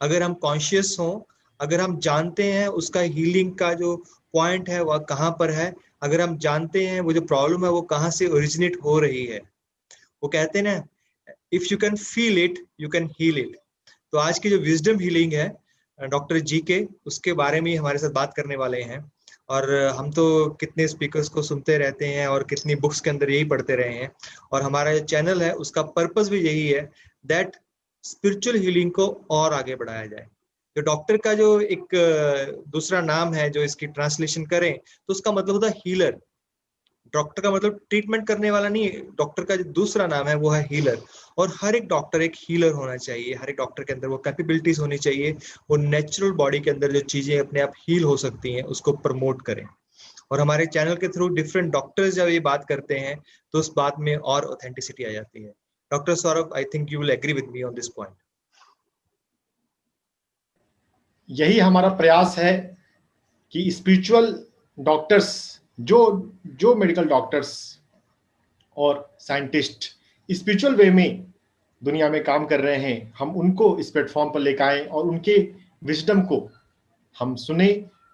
अगर हम कॉन्शियस हों, अगर हम जानते हैं उसका हीलिंग का जो पॉइंट है वह कहाँ पर है, अगर हम जानते हैं वो जो प्रॉब्लम है वो कहाँ से ओरिजिनेट हो रही है, वो कहते हैं ना, if you can feel it you can heal it. तो आज की जो विजडम हीलिंग है डॉक्टर जी के, उसके बारे में ही हमारे साथ बात करने वाले हैं। और हम तो कितने स्पीकर्स को सुनते रहते हैं और कितनी बुक्स के अंदर यही पढ़ते रहे हैं, और हमारा जो चैनल है उसका पर्पस भी यही है दैट स्पिरिचुअल हीलिंग को और आगे बढ़ाया जाए। जो डॉक्टर का जो एक दूसरा नाम है, जो इसकी ट्रांसलेशन करें तो उसका मतलब होता है हीलर। डॉक्टर का मतलब ट्रीटमेंट करने वाला नहीं है, डॉक्टर का जो दूसरा नाम है वो है हीलर। और हर एक डॉक्टर एक हीलर होना चाहिए, हर एक डॉक्टर के अंदर वो कैपेबिलिटीज होनी चाहिए, वो नेचुरल बॉडी के अंदर जो चीजें अपने आप हील हो सकती हैं उसको प्रमोट करें। और हमारे चैनल के थ्रू डिफरेंट डॉक्टर्स जब ये बात करते हैं तो उस बात में और ऑथेंटिसिटी आ जाती है। Doctor Saurabh, I think you will agree with me on this point. यही हमारा प्रयास है कि स्पिरिचुअल डॉक्टर्स, जो जो मेडिकल डॉक्टर्स और साइंटिस्ट स्पिरिचुअल वे में दुनिया में काम कर रहे हैं, हम उनको इस प्लेटफॉर्म पर लेकर आएं और उनके विजडम को हम सुने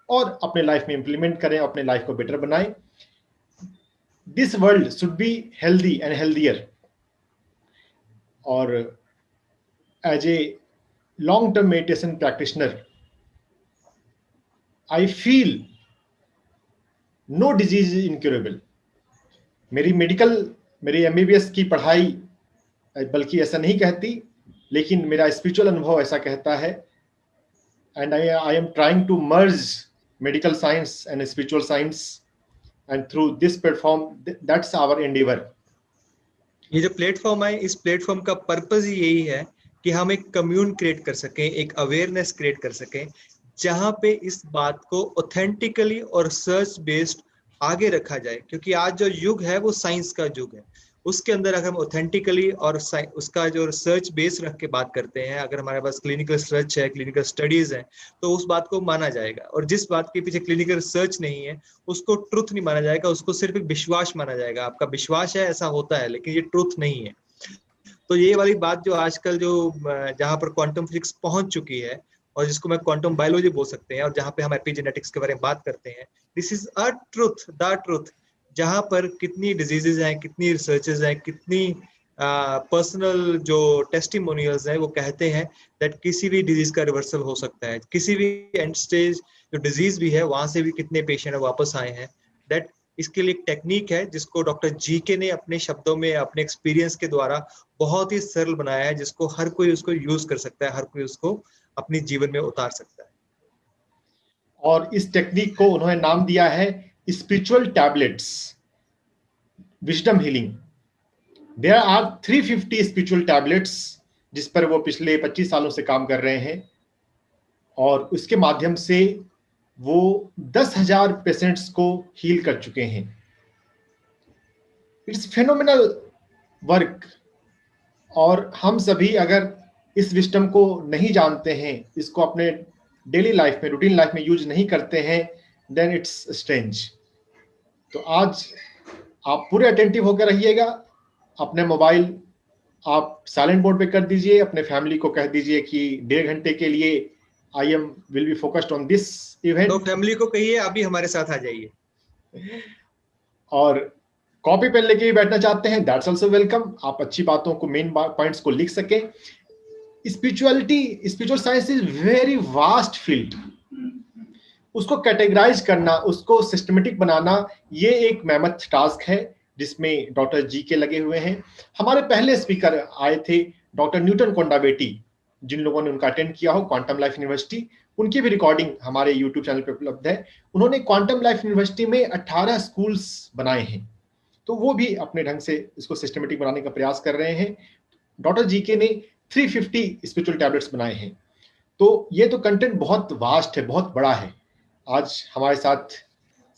और अपने लाइफ में इंप्लीमेंट करें, अपने लाइफ को बेटर बनाएं। This world should be healthy and healthier. और as a long term meditation practitioner, I feel no disease is incurable. मेरी एमबीबीएस की पढ़ाई बल्कि ऐसा नहीं कहती, लेकिन मेरा स्पिरिचुअल अनुभव ऐसा कहता है। And I am trying to merge medical science and spiritual science, and through this platform that's our endeavour. ये जो प्लेटफॉर्म है, इस प्लेटफॉर्म का पर्पस ही यही है कि हम एक कम्यून क्रिएट कर सकें, एक अवेयरनेस क्रिएट कर सकें, जहां पे इस बात को ऑथेंटिकली और रिसर्च बेस्ड आगे रखा जाए। क्योंकि आज जो युग है वो साइंस का युग है, उसके अंदर अगर हम ऑथेंटिकली और उसका जो रिसर्च बेस रख के बात करते हैं, अगर हमारे पास क्लिनिकल रिसर्च है, क्लिनिकल स्टडीज है, तो उस बात को माना जाएगा। और जिस बात के पीछे क्लिनिकल रिसर्च नहीं है उसको ट्रुथ नहीं माना जाएगा, उसको सिर्फ एक विश्वास माना जाएगा। आपका विश्वास है ऐसा होता है, लेकिन ये ट्रुथ नहीं है। तो ये वाली बात जो आजकल जो जहां पर क्वांटम फिजिक्स पहुंच चुकी है, और जिसको मैं क्वांटम बायोलॉजी बोल सकते हैं, और जहां पे हम एपिजेनेटिक्स के बारे में बात करते हैं, this is a truth, the truth. जहां पर कितनी डिजीजेज हैं, कितनी रिसर्चेज हैं, कितनी पर्सनल जो टेस्टिमोनियल्स हैं, वो कहते हैं दैट किसी भी डिजीज का रिवर्सल हो सकता है। किसी भी एंड स्टेज जो डिजीज भी है वहां से भी कितने पेशेंट वापस आए हैं। दैट इसके लिए एक टेक्निक है जिसको डॉक्टर जीके ने अपने शब्दों में, अपने एक्सपीरियंस के द्वारा बहुत ही सरल बनाया है, जिसको हर कोई उसको यूज कर सकता है, हर कोई उसको अपने जीवन में उतार सकता है। और इस टेक्निक को उन्होंने नाम दिया है spiritual tablets, wisdom healing. There are 350 spiritual tablets जिस पर वो पिछले 25 सालों से काम कर रहे हैं, और उसके माध्यम से वो 10,000 पेशेंट्स को हील कर चुके हैं। It's phenomenal work. और हम सभी अगर इस विजडम को नहीं जानते हैं, इसको अपने डेली लाइफ में, रूटीन लाइफ में यूज नहीं करते हैं, देन इट्स स्ट्रेंज। तो आज आप पूरे अटेंटिव होकर रहिएगा। अपने मोबाइल आप साइलेंट मोड पे कर दीजिए, अपने फैमिली को कह दीजिए कि 1.5 घंटे के लिए I am will be focused on this event. तो फैमिली को कहिए अभी हमारे साथ आ जाइए। और कॉपी पेन लेके भी बैठना चाहते हैं, दैट्स आल्सो वेलकम। आप अच्छी बातों को, मेन पॉइंट्स को लिख सके। Spiritual science is very vast field. उसको कैटेगराइज करना, उसको सिस्टमेटिक बनाना, ये एक मेहनत टास्क है जिसमें डॉक्टर जी के लगे हुए हैं। हमारे पहले स्पीकर आए थे डॉक्टर न्यूटन कोंडाबेटी, जिन लोगों ने उनका अटेंड किया हो, क्वांटम लाइफ यूनिवर्सिटी, उनकी भी रिकॉर्डिंग हमारे यूट्यूब चैनल पर उपलब्ध है। उन्होंने क्वांटम लाइफ यूनिवर्सिटी में 18 स्कूल्स बनाए हैं, तो वो भी अपने ढंग से इसको सिस्टमेटिक बनाने का प्रयास कर रहे हैं। डॉक्टर जी के ने 350 स्पिरिचुअल टैबलेट्स बनाए हैं। तो ये तो कंटेंट बहुत वास्ट है, बहुत बड़ा है। आज हमारे साथ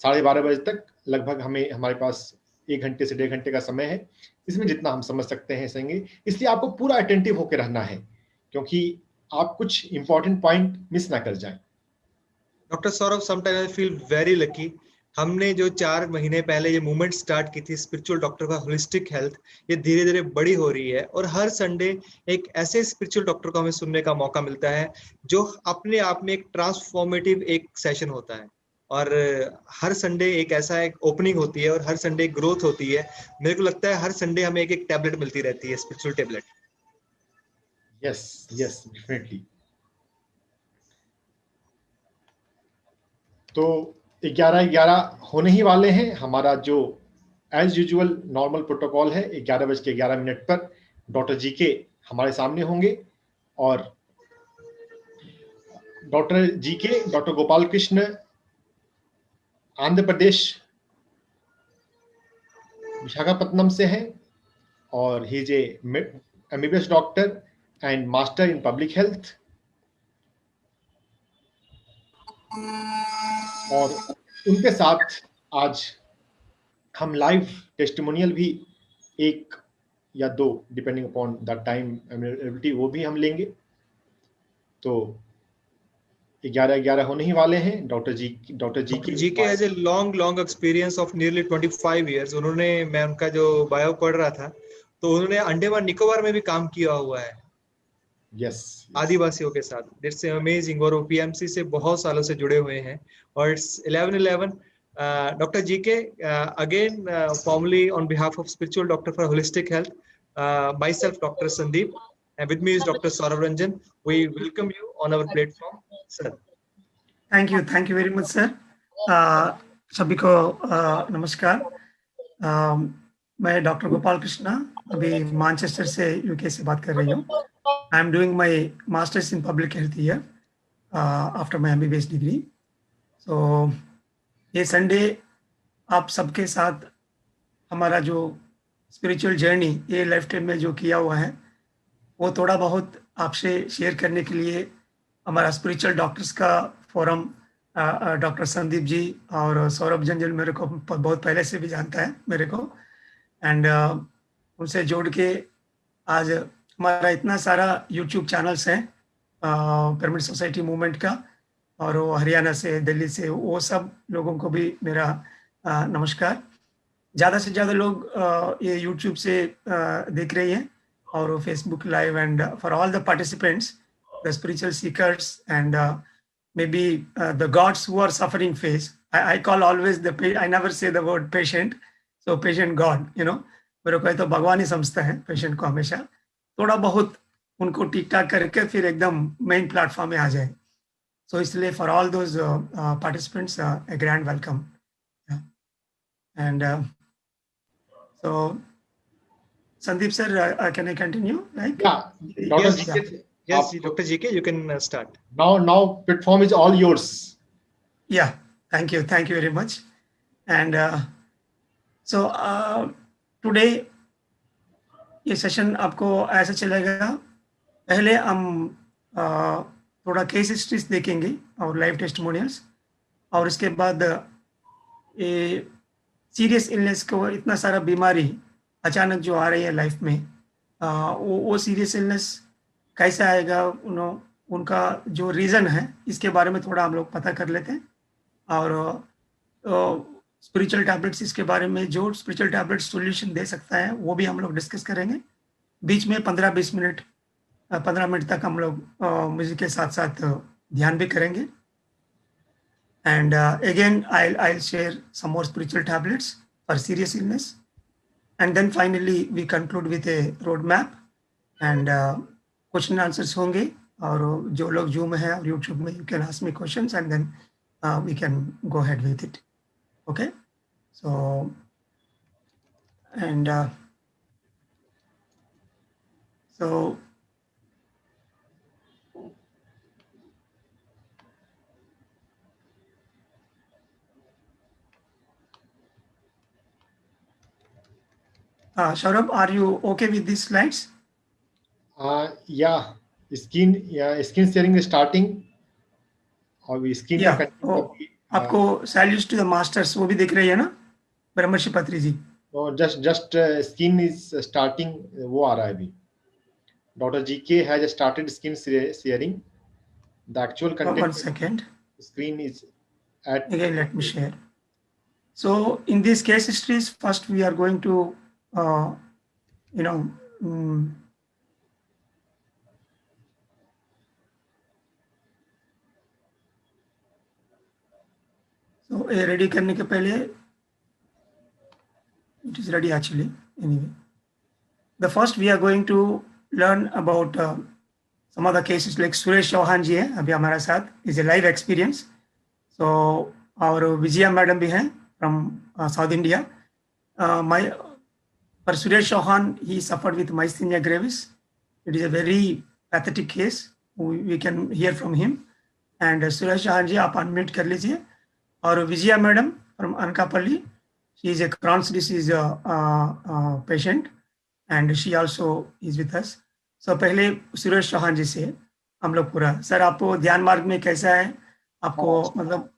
12:30 बजे तक लगभग हमारे पास 1 घंटे से 1.5 घंटे का समय है। इसमें जितना हम समझ सकते हैं सहेंगे, इसलिए आपको पूरा अटेंटिव होकर रहना है, क्योंकि आप कुछ इंपॉर्टेंट पॉइंट मिस ना कर जाएं। Doctor Saurabh, sometime I feel very lucky. हमने जो 4 महीने पहले ये मूवमेंट स्टार्ट की थी स्पिरिचुअल डॉक्टर का होलिस्टिक हेल्थ, ये धीरे धीरे बड़ी हो रही है और हर संडे एक ऐसे स्पिरिचुअल डॉक्टर को हमें सुनने का मौका मिलता है जो अपने आप में एक ट्रांसफॉर्मेटिव एक सेशन होता है। और हर संडे एक ऐसा एक ओपनिंग होती है और हर संडे एक ग्रोथ होती है। मेरे को लगता है हर संडे हमें एक एक टैबलेट मिलती रहती है, spiritual tablet. Yes yes definitely. तो 11:11 होने ही वाले हैं। हमारा जो एज यूजुअल नॉर्मल प्रोटोकॉल है, 11:11 पर डॉक्टर जी के हमारे सामने होंगे और डॉक्टर गोपाल कृष्ण आंध्र प्रदेश विशाखापट्टनम से हैं और he is MBBS doctor and master in public health. और उनके साथ आज हम लाइव टेस्टिमोनियल भी 1 या 2 depending upon the time availability वो भी हम लेंगे। तो 11:11 होने ही वाले हैं। डॉक्टर जी के as a long experience of nearly 25 years, उन्होंने, मैं उनका जो बायो पढ़ रहा था तो उन्होंने अंडमान निकोबार में भी काम किया हुआ है। यस आदिवासियों के साथ। It's amazing. और वो पीएमसी से बहुत सालों से जुड़े हुए हैं। और इट्स 11:11 डॉक्टर जी के again formally on behalf of spiritual doctor for holistic health, my self doctor Sandeep and with me is Dr. Saurav Ranjan. We welcome you on our platform, sir. Thank you very much sir. सभी को नमस्कार। मैं doctor Gopal Krishna अभी Manchester से UK से बात कर रही हूँ। I am doing my masters in public health year after my MBBS degree. So ये संडे आप सबके साथ हमारा जो स्पिरिचुअल जर्नी ये लाइफ टाइम में जो किया हुआ है वो थोड़ा बहुत आपसे शेयर करने के लिए हमारा स्पिरिचुअल डॉक्टर्स का फोरम, डॉक्टर संदीप जी और सौरभ जंजन मेरे को बहुत पहले से भी जानता है मेरे को, एंड उनसे जोड़ के आज हमारा इतना सारा यूट्यूब चैनल्स हैं पिरामिड सोसाइटी मूवमेंट का, और वो हरियाणा से, दिल्ली से, वो सब लोगों को भी मेरा नमस्कार। ज़्यादा से ज़्यादा लोग ये यूट्यूब से देख रही हैं और Facebook live, and for all the participants, the spiritual seekers and maybe the gods who are suffering face. I call always I never say the word patient, so patient God, you know, मेरे को तो भगवान ही समझता है patient को हमेशा। थोड़ा बहुत उनको ठीक ठाक करके फिर एकदम मेन प्लेटफॉर्म में आ जाए। सो इसलिए for all those participants a grand welcome. And so Sandeep sir, can I continue? Like, yeah, Yes, Dr. GK, you can start. Now platform is all yours. Yeah, thank you very much. And so today ये session आपको ऐसा चलेगा, पहले हम थोड़ा case histories देखेंगे और live testimonials, और इसके बाद ये सीरियस इलनेस को, इतना सारा बीमारी अचानक जो आ रही है लाइफ में, वो सीरियस इलनेस कैसे आएगा, उनका जो रीज़न है इसके बारे में थोड़ा हम लोग पता कर लेते हैं। और स्पिरिचुअल टैबलेट्स, इसके बारे में जो स्पिरिचुअल टैबलेट सॉल्यूशन दे सकता है वो भी हम लोग डिस्कस करेंगे। बीच में 15 मिनट तक हम लोग म्यूजिक के साथ साथ ध्यान भी करेंगे। And again I'll share some more spiritual tablets for serious illness, and then finally we conclude with a roadmap, and question answers होंगे, और जो लोग जूम है और यूट्यूब में, you can ask me questions and then we can go ahead with it. Okay, so and so Saurabh, are you okay with these slides? Yeah, screen sharing starting, और screen आपको salutes to the masters वो भी दिख रही है ना Brahmarshi Patri ji? Just screen is starting, वो आ रहा है अभी। Doctor GK has started screen sharing, the actual content, 1 second, screen is at, again let me share. So in these case histories, first we are going to, you know, so ये ready करने के पहले, it is ready actually anyway. The first we are going to learn about some of the cases like Suresh Chauhan जी हैं अभी हमारे साथ, is a live experience. So our Vijaya madam भी हैं from South India. For Suresh Chauhan, he suffered with myasthenia gravis. It is a very pathetic case. We can hear from him. And Suresh Chauhan जी आप unmute कर लीजिए. और Vijaya madam from Anakapalli, she is a Crohn's disease patient, and she also is with us. So पहले सुरेश चौहान जी से हम लोग पूरा, sir आपको ध्यान मार्ग में कैसा है, आपको मतलब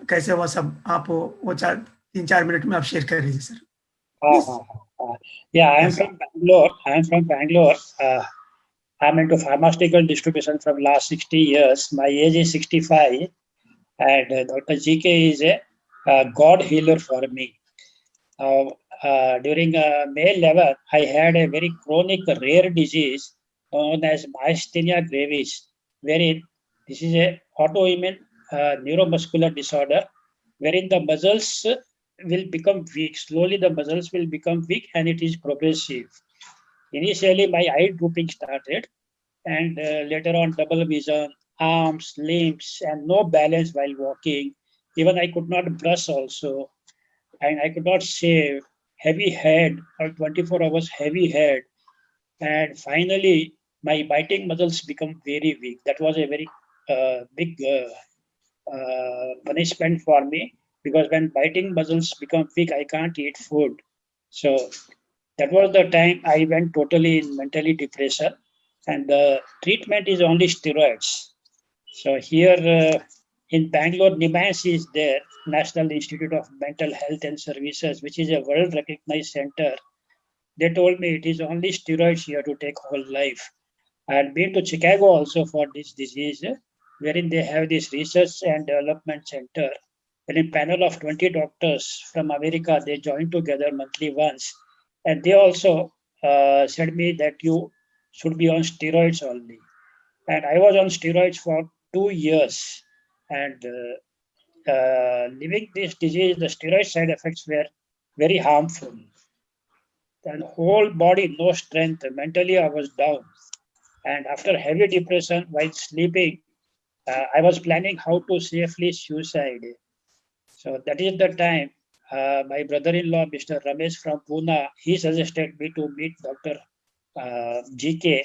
कैसे वो सब आप वो 3-4 मिनट में आप शेयर कर लीजिए sir. Yeah, I am from Bangalore. I'm into pharmaceutical distribution from last 60 years. My age is 65, and Dr. GK is a God healer for me. During May 11, I had a very chronic rare disease known as myasthenia gravis, wherein this is a autoimmune neuromuscular disorder, wherein the muscles will become weak. Slowly the muscles will become weak, and it is progressive. Initially, my eye drooping started, and later on double vision, arms, limbs, and no balance while walking. Even I could not brush also, and I could not shave. Heavy head, or 24 hours heavy head. And finally, my biting muscles become very weak. That was a very big punishment for me, because when biting muscles become weak, I can't eat food. So that was the time I went totally in mentally depression, and the treatment is only steroids. So here in Bangalore, NIMHANS is there, National Institute of Mental Health and Services, which is a world recognized center. They told me it is only steroids you have to take whole life. I had been to Chicago also for this disease, wherein they have this research and development center. And a panel of 20 doctors from America, they join together monthly once. And they also said me that you should be on steroids only. And I was on steroids for 2 years. And living this disease, the steroid side effects were very harmful. And whole body, no strength. Mentally, I was down. And after heavy depression while sleeping, I was planning how to safely suicide. So that is the time my brother-in-law, Mr. Ramesh from Pune, he suggested me to meet Dr. GK,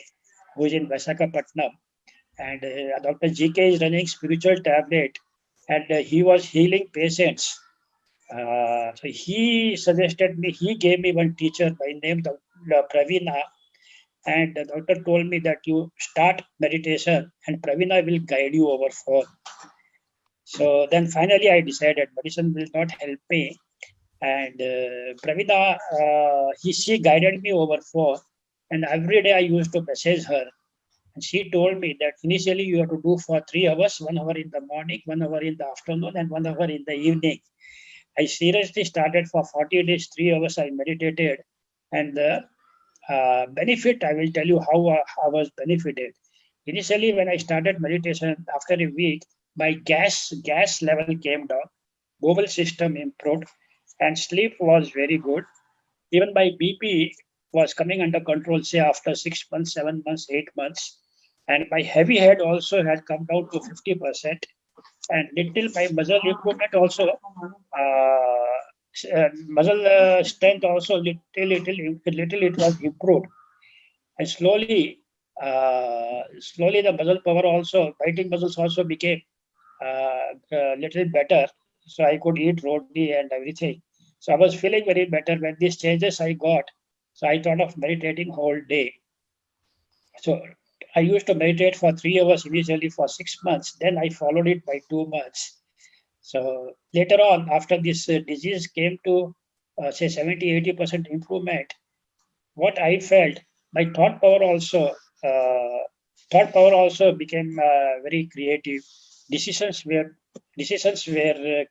who is in Visakhapatnam. And Dr. GK is running spiritual tablet, and he was healing patients. So he suggested me, he gave me one teacher by name Pravina, and the doctor told me that you start meditation and Pravina will guide you over phone. So then finally I decided medicine will not help me, and Pravina, she guided me over phone, and every day I used to message her. And she told me that initially you have to do for 3 hours, 1 hour in the morning, 1 hour in the afternoon, and 1 hour in the evening. I seriously started for 40 days, 3 hours I meditated, and the benefit, I will tell you how I was benefited. Initially, when I started meditation, after a week, my gas level came down, bowel system improved, and sleep was very good. Even my BP was coming under control, say after 6 months, 7 months, 8 months. And my heavy head also had come down to 50%. And little my muscle improvement also, muscle strength also little it was improved. And slowly the muscle power also, biting muscles also became little better. So I could eat roti and everything. So I was feeling very better when these changes I got. So I thought of meditating whole day. So I used to meditate for 3 hours initially for 6 months. Then I followed it by 2 months. So later on, after this disease came to say 70-80% improvement, what I felt, my thought power also became very creative. Decisions were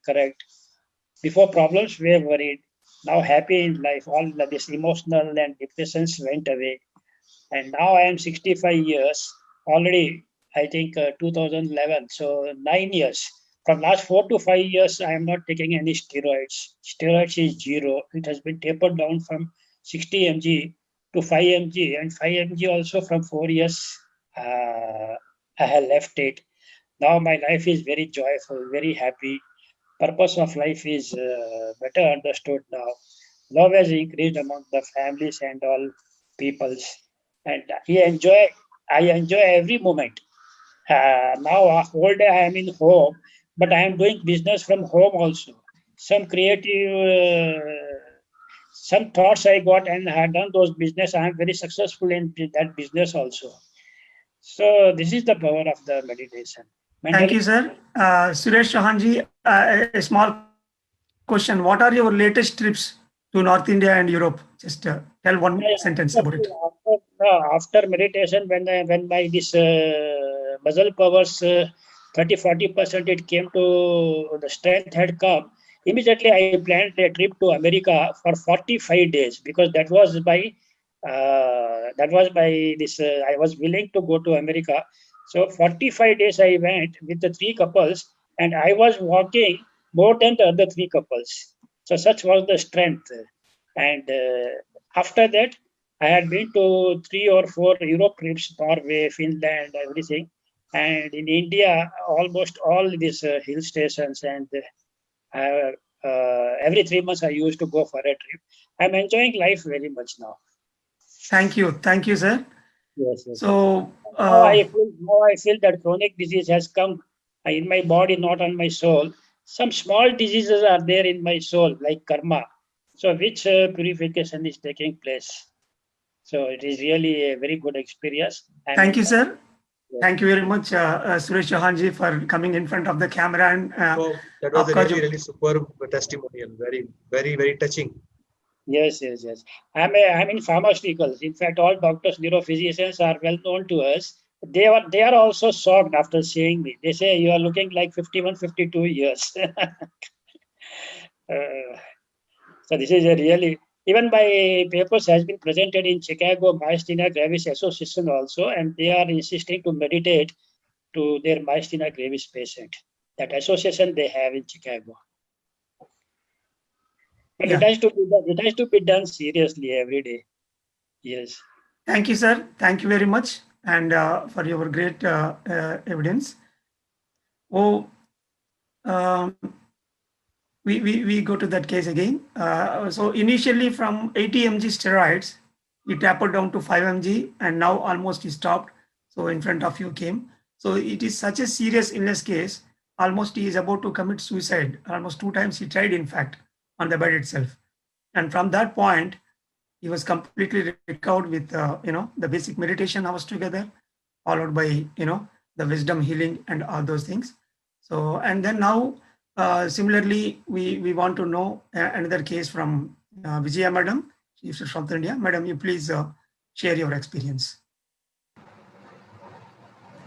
correct. Before problems, we were worried. Now happy in life. All this emotional and depressions went away. And now I am 65 years already. I think 2011. So 9 years. From last 4 to 5 years, I am not taking any steroids. Steroids is zero. It has been tapered down from 60 mg to 5 mg, and 5 mg also from 4 years. I have left it. Now my life is very joyful, very happy. Purpose of life is better understood now. Love has increased among the families and all peoples, and I enjoy every moment. Now whole day I am in home, but I am doing business from home also. Some creative, some thoughts I got and had done those business. I am very successful in that business also. So this is the power of the meditation. Thank you, sir. Suresh Chauhanji, a small question. What are your latest trips to North India and Europe? Just tell one sentence about it. After meditation, when my this muscle powers 30-40% it came to the strength had come, immediately I planned a trip to America for 45 days, because that was by this I was willing to go to America. So 45 days I went with the 3 couples, and I was walking more than the other 3 couples. So such was the strength. And after that, I had been to 3 or 4 Europe trips, Norway, Finland, everything. And in India, almost all these hill stations, and every 3 months I used to go for a trip. I'm enjoying life very much now. Thank you, sir. Yes, yes. So now I feel that chronic disease has come in my body, not on my soul. Some small diseases are there in my soul, like karma. So which purification is taking place. So it is really a very good experience. Thank you, sir. Yes. Thank you very much, Suresh Chauhanji, for coming in front of the camera. And that was a really superb testimonial. Very, very, very touching. Yes. I'm in pharmaceuticals. In fact, all doctors, neurophysicians are well known to us. They are also shocked after seeing me. They say you are looking like 51, 52 years. So this is a really, even my papers has been presented in Chicago Myasthenia Gravis Association also, and they are insisting to meditate to their Myasthenia Gravis patient. That association they have in Chicago. But it has to be done seriously every day. Yes. Thank you, sir. Thank you very much, and for your great evidence. We go to that case again. So initially from 80 mg steroids, he tapered down to 5 mg, and now almost he stopped. So in front of you came. So it is such a serious illness case. Almost he is about to commit suicide. Almost 2 times he tried, in fact, on the bed itself. And from that point, he was completely recovered with the basic meditation hours together, followed by the wisdom healing and all those things. So, and then now similarly, we want to know another case from Vijaya Madam. She's from South India. Madam, you please share your experience.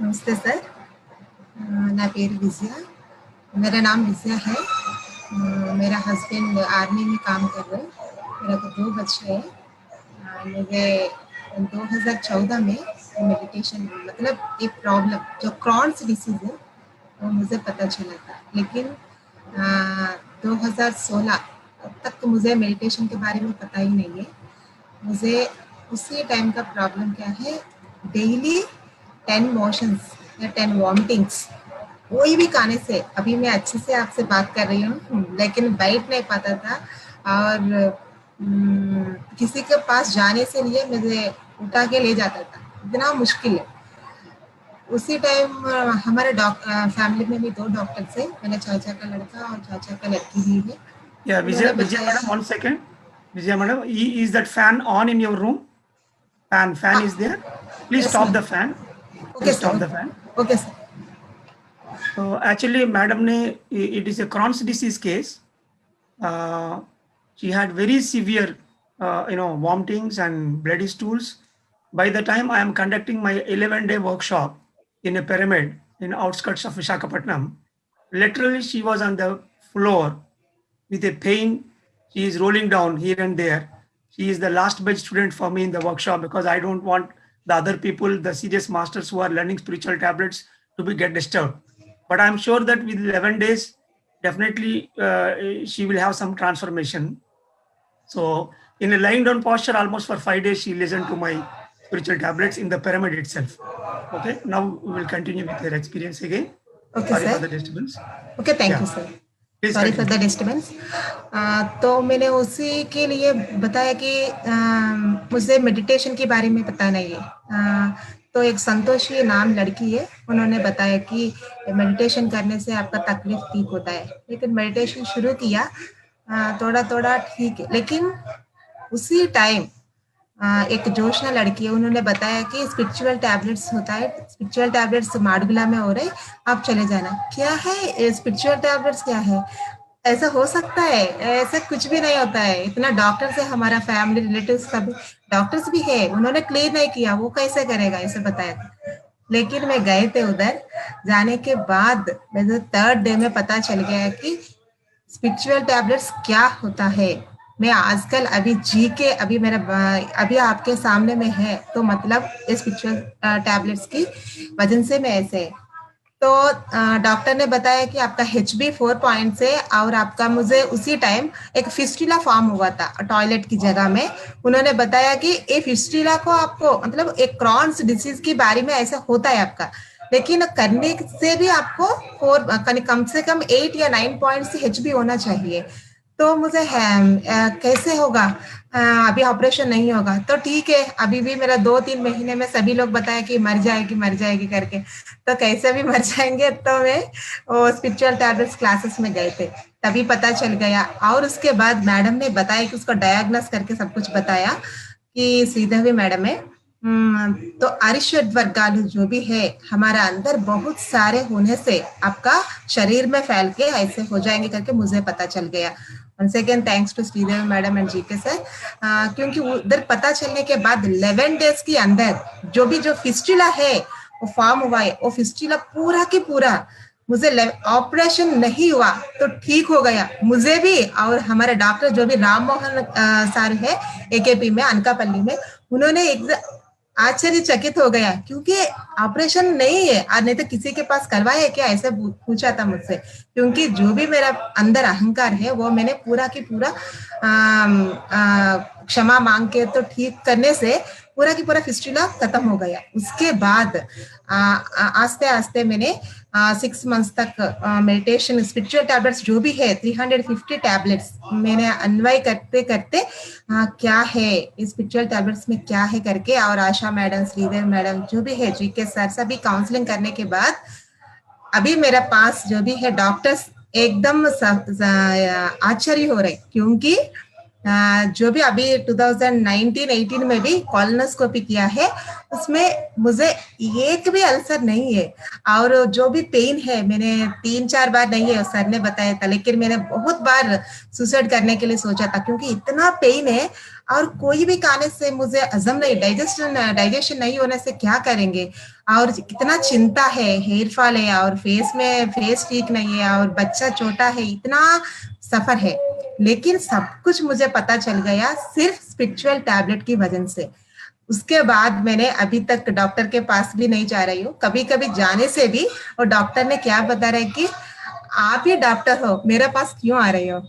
नमस्ते sir, ना पेर विजया, मेरा नाम विजया है। मेरा husband army में काम कर रहे हैं। मेरा को 2 बच्चे हैं। मुझे 2014 में मेडिटेशन मतलब एक प्रॉब्लम जो क्रॉन्स डिसीज है वो मुझे पता चला था, लेकिन 2016 तक मुझे मेडिटेशन के बारे में पता ही नहीं है। मुझे उसी टाइम का प्रॉब्लम क्या है, डेली 10 मोशंस या 10 वॉमिटिंग्स, कोई भी खाने से। अभी मैं अच्छे से आपसे बात कर रही हूँ, लेकिन बैठ नहीं पाता था, और किसी के पास जाने से लिए मुझे उठा के ले जाता था, इतना मुश्किल है। उसी टाइम हमारे फैमिली में भी 2 डॉक्टर्स हैं, मेरे चाचा का लड़का और चाचा का लड़की भी है। Yeah, Vijaya madam, 1 second. Vijaya madam, is that fan on in your room? Fan is there? Please yes, stop the fan. Okay, stop the fan. Okay, sir. So actually, madam it is a Crohn's disease case. She had very severe, vomitings and bloody stools. By the time I am conducting my 11-day workshop in a pyramid in outskirts of Visakhapatnam, literally she was on the floor with a pain. She is rolling down here and there. She is the last bench student for me in the workshop because I don't want the other people, the serious masters who are learning spiritual tablets, to get disturbed. But I'm sure that with 11 days, definitely she will have some transformation. So in a lying down posture, almost for 5 days, she listened to my spiritual tablets in the pyramid itself. Okay, now we will continue with her experience again. Okay, Sorry sir. for the disturbance. Okay, thank Yeah. you, sir. Please sorry for continue. The disturbance. तो मैंने उसी के लिए बताया कि मुझे meditation के बारे में पता नहीं है। तो एक संतोषी नाम लड़की है, उन्होंने बताया कि मेडिटेशन करने से आपका तकलीफ ठीक होता है। लेकिन मेडिटेशन शुरू किया, थोड़ा थोड़ा ठीक है, लेकिन उसी टाइम एक जोशना लड़की है, उन्होंने बताया कि स्पिरिचुअल टैबलेट्स होता है, स्पिरिचुअल टैबलेट्स माडगुला में हो रहे, आप चले जाना। क्या है स्पिरिचुअल टैबलेट्स, क्या है? ऐसा हो सकता है? ऐसा कुछ भी नहीं होता है। इतना डॉक्टर से हमारा फैमिली रिलेटिव्स सब डॉक्टर्स भी है, उन्होंने क्लियर नहीं किया, वो कैसे करेगा, ऐसे बताया। लेकिन मैं गए थे उधर, जाने के बाद मुझे 3rd डे में पता चल गया कि स्पिरिचुअल टैबलेट्स क्या होता है। मैं आजकल अभी जी के अभी मेरा अभी आपके सामने में है, तो मतलब स्पिरिचुअल टैबलेट्स की वजह से मैं ऐसे। तो डॉक्टर ने बताया कि आपका HB 4 पॉइंट है और आपका, मुझे उसी टाइम एक फिस्टुला फॉर्म हुआ था टॉयलेट की जगह में। उन्होंने बताया कि ये फिस्टुला को आपको मतलब एक क्रॉन्स डिसीज के बारे में ऐसा होता है आपका, लेकिन करने से भी आपको 4 कम से कम 8 या 9 पॉइंट्स HB होना चाहिए। तो मुझे कैसे होगा, अभी ऑपरेशन नहीं होगा। तो ठीक है, अभी भी मेरा 2-3 महीने में सभी लोग बताया कि मर जाएगी करके, तो कैसे भी मर जाएंगे। तो मैं वो स्पिरिचुअल टैबलेट्स क्लासेस में गए थे, तभी पता चल गया। और उसके बाद मैडम ने बताया कि उसको डायग्नोस करके सब कुछ बताया कि श्रीदेवी मैडम है। तो अरिषड वर्गालु जो भी है हमारा अंदर बहुत सारे होने से आपका शरीर में फैल के ऐसे हो जाएंगे करके मुझे पता चल गया। once again thanks to Sridevi madam and GK sir, क्योंकि उधर पता चलने के बाद 11 डेज के अंदर जो फिस्टुला है वो फॉर्म हुआ है, वो फिस्टुला पूरा की पूरा, मुझे ऑपरेशन नहीं हुआ तो ठीक हो गया मुझे भी। और हमारे डॉक्टर जो भी राम मोहन सर है AKP में अनकापल्ली में, उन्होंने आश्चर्यचकित हो गया क्योंकि ऑपरेशन नहीं है, और नहीं तो किसी के पास करवाया क्या, ऐसे पूछा था मुझसे। क्योंकि जो भी मेरा अंदर अहंकार है वो मैंने पूरा की पूरा क्षमा मांग के तो ठीक करने से पूरा की पूरा फिस्टुला खत्म हो गया। उसके बाद आस्ते आस्ते मैंने 6 मंथ्स तक मेडिटेशन स्पिरिचुअल टैबलेट्स जो भी है 350 टैबलेट्स मैंने अन्वय करते करते क्या है स्पिरिचुअल टैबलेट्स में क्या है करके, और आशा मैडम, श्रीदेव मैडम जो भी है, जीके सर, सभी काउंसलिंग करने के बाद अभी मेरे पास जो भी है डॉक्टर्स एकदम आश्चर्य हो रहे, क्योंकि जो भी अभी 2019-18 में भी कॉलोनोस्कोपी किया है उसमें मुझे एक भी अल्सर नहीं है। और जो भी पेन है मैंने 3-4 बार नहीं है सर ने बताया था, लेकिन मैंने बहुत बार सुसाइड करने के लिए सोचा था क्योंकि इतना पेन है और कोई भी खाने से मुझे हजम नहीं, डाइजेशन नहीं होने से क्या करेंगे, और कितना चिंता है, हेयर फॉल है और फेस ठीक नहीं है और बच्चा छोटा है, इतना सफर है। लेकिन सब कुछ मुझे पता चल गया सिर्फ स्पिरिचुअल टैबलेट की वजह से। उसके बाद मैंने अभी तक डॉक्टर के पास भी नहीं जा रही हूँ, कभी कभी जाने से भी और डॉक्टर ने क्या बता रहे कि आप ही डॉक्टर हो, मेरे पास क्यों आ रही हो।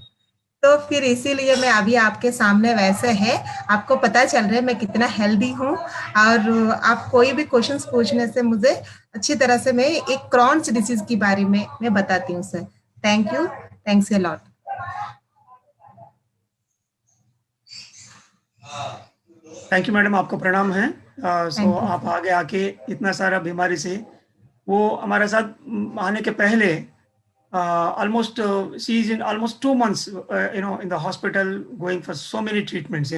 तो फिर इसीलिए मैं अभी आपके सामने वैसे है, आपको पता चल रहा है मैं कितना हेल्दी हूँ, और आप कोई भी क्वेश्चंस पूछने से मुझे अच्छी तरह से मैं एक क्रॉन्स डिसीज के बारे में मैं बताती हूँ sir. Thank you, thanks a lot. Thank you madam, आपको प्रणाम है। सो आप आगे आके इतना सारा बीमारी से, वो हमारे साथ आने के पहले almost she is in almost 2 months in the hospital going for so many treatments,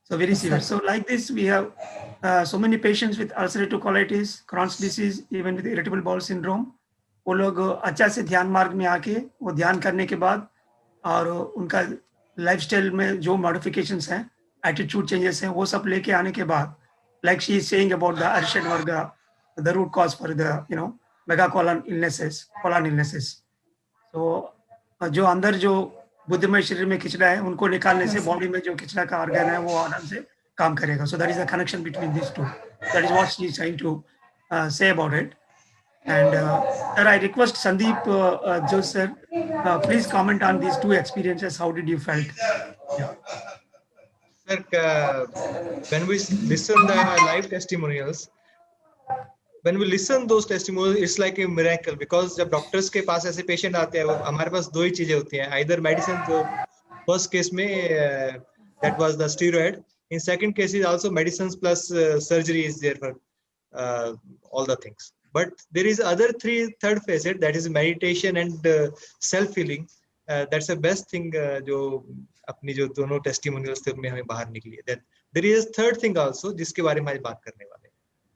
so very severe. So like this we have so many patients with ulcerative colitis, Crohn's disease, even with irritable bowel syndrome. वो लोग अच्छा से ध्यान मार्ग में आके वो ध्यान करने के बाद और उनका लाइफस्टाइल में जो मॉडिफिकेशंस हैं, एटीट्यूड चेंजेस हैं, वो सब लेके आने के बाद, like she is saying about the Arishad Varga, the root cause for the megacolon illnesses, colon illnesses. तो जो अंदर जो बुद्धिमय शरीर में खिचड़ा है उनको निकालने से बॉडी में जो खिचड़ा का ऑर्गन है वो आराम से काम करेगा. So that is the connection between these two. That is what she is trying to say about it. And sir, I request Sandeep Jose sir, please comment on these two experiences. How did you felt? Yeah. Sir, when we listen the live testimonials, when we listen those testimonials, it's like a miracle, because जब doctors के पास ऐसे patient आते हैं, हमारे पास दो ही चीजें होती हैं, either medicine, जो फर्स्ट केस में that was the steroid, in second case is also medicines plus surgery is there for all the things. But there is third facet, that is meditation and self healing. That's the best thing जो अपनी जो दोनों testimonials थे उनमें हमें बाहर निकली है. That there is a third thing also जिसके बारे में आज बात करने वाले हैं.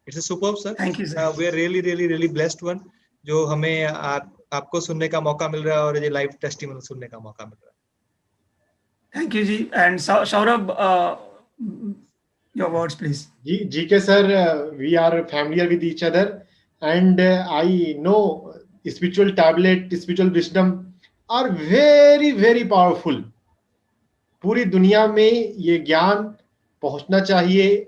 It's a superb, sir. Thank you, sir. We are really blessed one, जो हमें आपको सुनने का मौका मिल रहा है और ये लाइव टेस्टिमोनियल सुनने का मौका मिल रहा है. Thank you, ji. And Saurabh, your words, please. GK sir, we are familiar with each other, and I know spiritual tablet, spiritual wisdom are very powerful. पूरी दुनिया में ये ज्ञान पहुंचना चाहिए.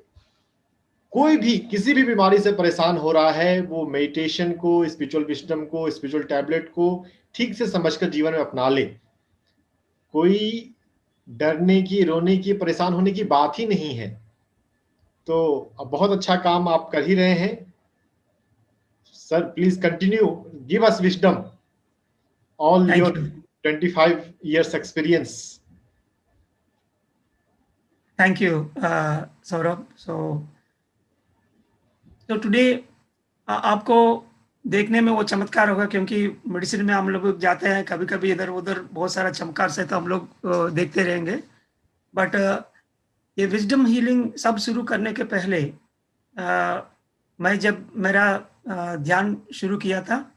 कोई भी किसी भी बीमारी से परेशान हो रहा है, वो मेडिटेशन को, स्पिरिचुअल विजडम को, स्पिरिचुअल टैबलेट को ठीक से समझकर जीवन में अपना ले. कोई डरने की, रोने की, परेशान होने की बात ही नहीं है. तो अब बहुत अच्छा काम आप कर ही रहे हैं sir. Please continue, give us wisdom, all your 25 years experience. Thank you, Saurabh. So today आपको देखने में वो चमत्कार होगा, क्योंकि मेडिसिन में हम लोग जाते हैं कभी कभी इधर उधर, बहुत सारा चमत्कार से तो हम लोग देखते रहेंगे. बट ये विजडम हीलिंग सब शुरू करने के पहले मैं जब मेरा ध्यान शुरू किया था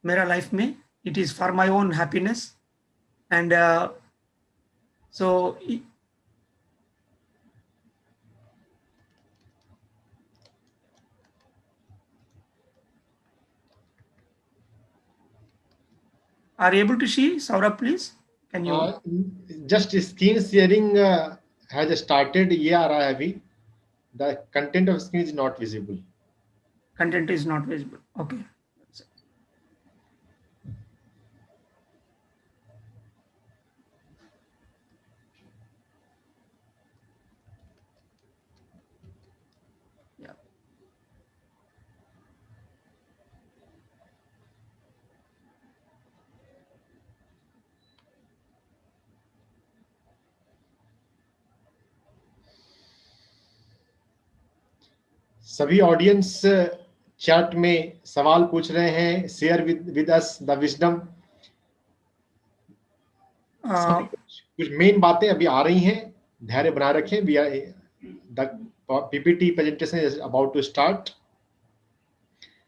मेरा लाइफ में, it is for my own happiness. And so are you able to see, Saurabh, please? Can you? Just screen sharing has started. ये आ रहा है अभी. The content of screen is not visible. Content is not visible. Okay. Yeah. सभी audience chat में सवाल पूछ रहे हैं. Share with us the wisdom. कुछ मेन बातें अभी आ रही हैं, धैर्य बनाए रखें. We are the PPT presentation is about to start.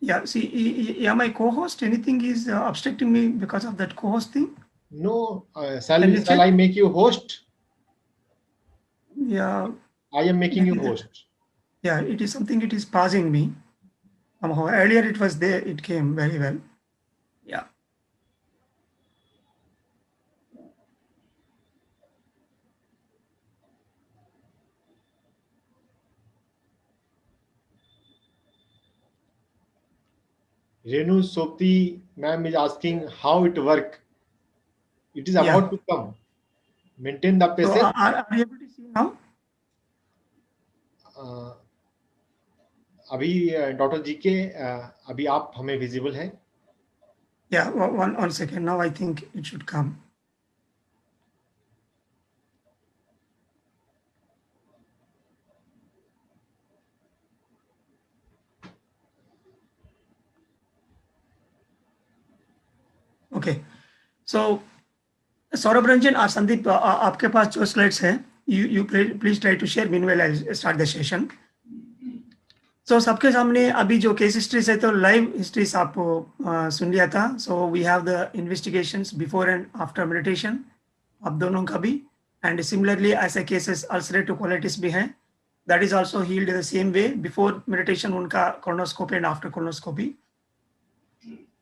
Yeah, see, yeah, my co-host, anything is obstructing me because of that co-host thing? No, shall I make you host? Yeah. I am making you host. Yeah, it is something, it is pausing me. Earlier it was there, it came very well. Yeah. Renu Sopti ma'am is asking how it work. It is about to come. Maintain the patience. So, are you able to see now? अभी doctor ji के अभी आप हमें visible हैं. Yeah, one second. Now I think it should come. Okay. So Saurabh Ranjan or Sandeep, आपके पास जो slides हैं, you please try to share. Meanwhile, I'll start the session. So सबके सामने अभी जो केस हिस्ट्रीज है, तो लाइव हिस्ट्रीज आप सुन लिया था. So we have the investigations before and after meditation, आप दोनों का भी. एंड सिमिलरली ऐसे केसेस अल्सरेटिव कोलाइटिस भी हैं, that is also healed the same way. Before meditation उनका colonoscopy and after colonoscopy.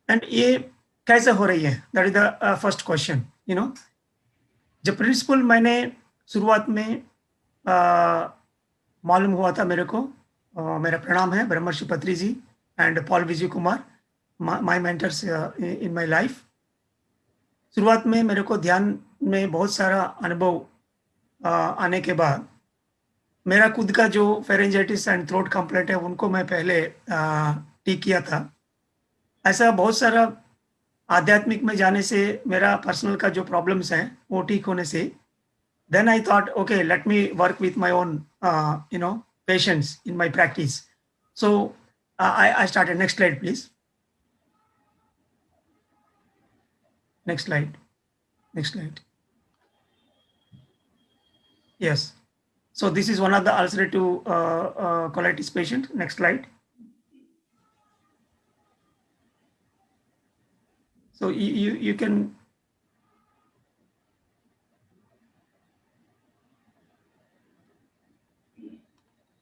And ये कैसे हो रही है, that is the first question. जो प्रिंसिपल मैंने शुरुआत में मालूम हुआ था मेरे को, मेरा प्रणाम है Brahmarshi Patri ji and Paul Vijay Kumar, my mentors in my life. शुरुआत में मेरे को ध्यान में बहुत सारा अनुभव आने के बाद मेरा खुद का जो फेरेंजाइटिस एंड थ्रोट कंप्लेंट है उनको मैं पहले ठीक किया था। ऐसा बहुत सारा आध्यात्मिक में जाने से मेरा पर्सनल का जो प्रॉब्लम्स हैं वो ठीक होने से then I thought, okay, let me work with my own patients in my practice. So I started. Next slide, please. Next slide. Next slide. Yes. So this is one of the ulcerative colitis patient. Next slide. So you can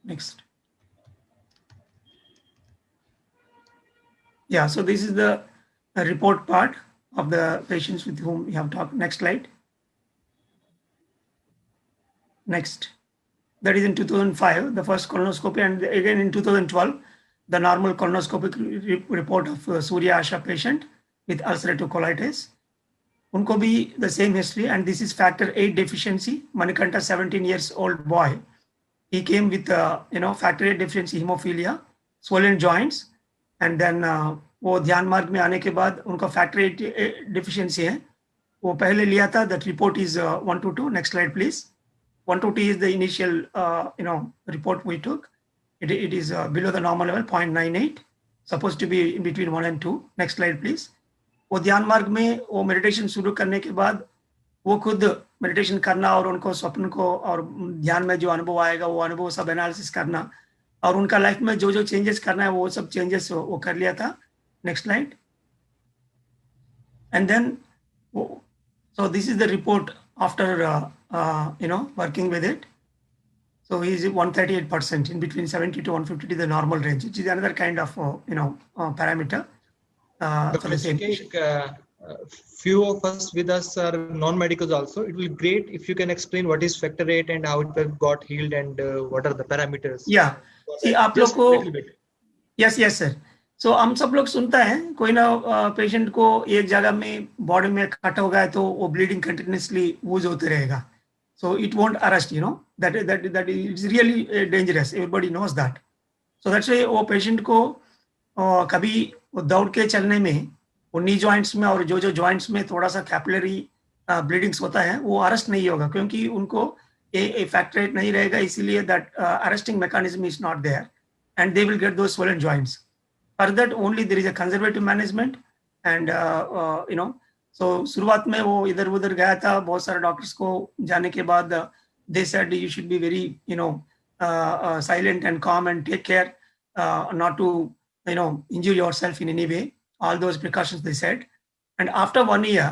next. Yeah, so this is the report part of the patients with whom we have talked. Next slide. Next. That is in 2005, the first colonoscopy, and again in 2012, the normal colonoscopic report of Surya Asha patient with ulcerative colitis. Unko bhi the same history, and this is factor 8 deficiency. Manikanta, 17 years old boy. He came with factor 8 deficiency hemophilia, swollen joints, and then वो ध्यान मार्ग में आने के बाद उनका factor 8 deficiency है, वो पहले लिया था. That report is 122. Next slide please. 122 is the initial report we took. It is below the normal level, 0.98, supposed to be in between 1 and 2. Next slide please. वो ध्यान मार्ग में वो मेडिटेशन शुरू करने के बाद वो खुद मेडिटेशन करना और उनको स्वप्न को और ध्यान में जो अनुभव आएगा वो अनुभव सब एनालिसिस करना और उनका लाइफ में जो जो चेंजेस करना है वो सब चेंजेस वो कर लिया था. Next slide. And then so this is the report after working with it. So he is 138%, in between 70 to 150 is the normal range, which is another kind of parameter for the same patient. Few of us with us are non-medicals also. It will be great if you can explain what is factor 8 and how it got healed and what are the parameters. Yeah. See, आप लोग को yes sir. So हम सब लोग सुनता है कोई ना पेशेंट को एक जगह में बॉडी में कट हो गया तो वो ब्लीडिंग कंटिन्यूसली वूज होते रहेगा. So it won't arrest, that is really dangerous. Everybody knows that. So that's why वो पेशेंट को कभी दौड़ के चलने में वो नी जॉइंट्स में और जो जॉइंट्स में थोड़ा सा कैपिलरी ब्लीडिंग्स होता है वो अरेस्ट नहीं होगा क्योंकि उनको फैक्टर 8 नहीं रहेगा, इसीलिए that arresting mechanism is not there and they will get those swollen joints. For that only there is a conservative management and so शुरुआत में वो इधर उधर गया था, बहुत सारे डॉक्टर्स को जाने के बाद they said you should be very silent and calm and take care not to injure yourself in any way. All those precautions they said. And after 1 year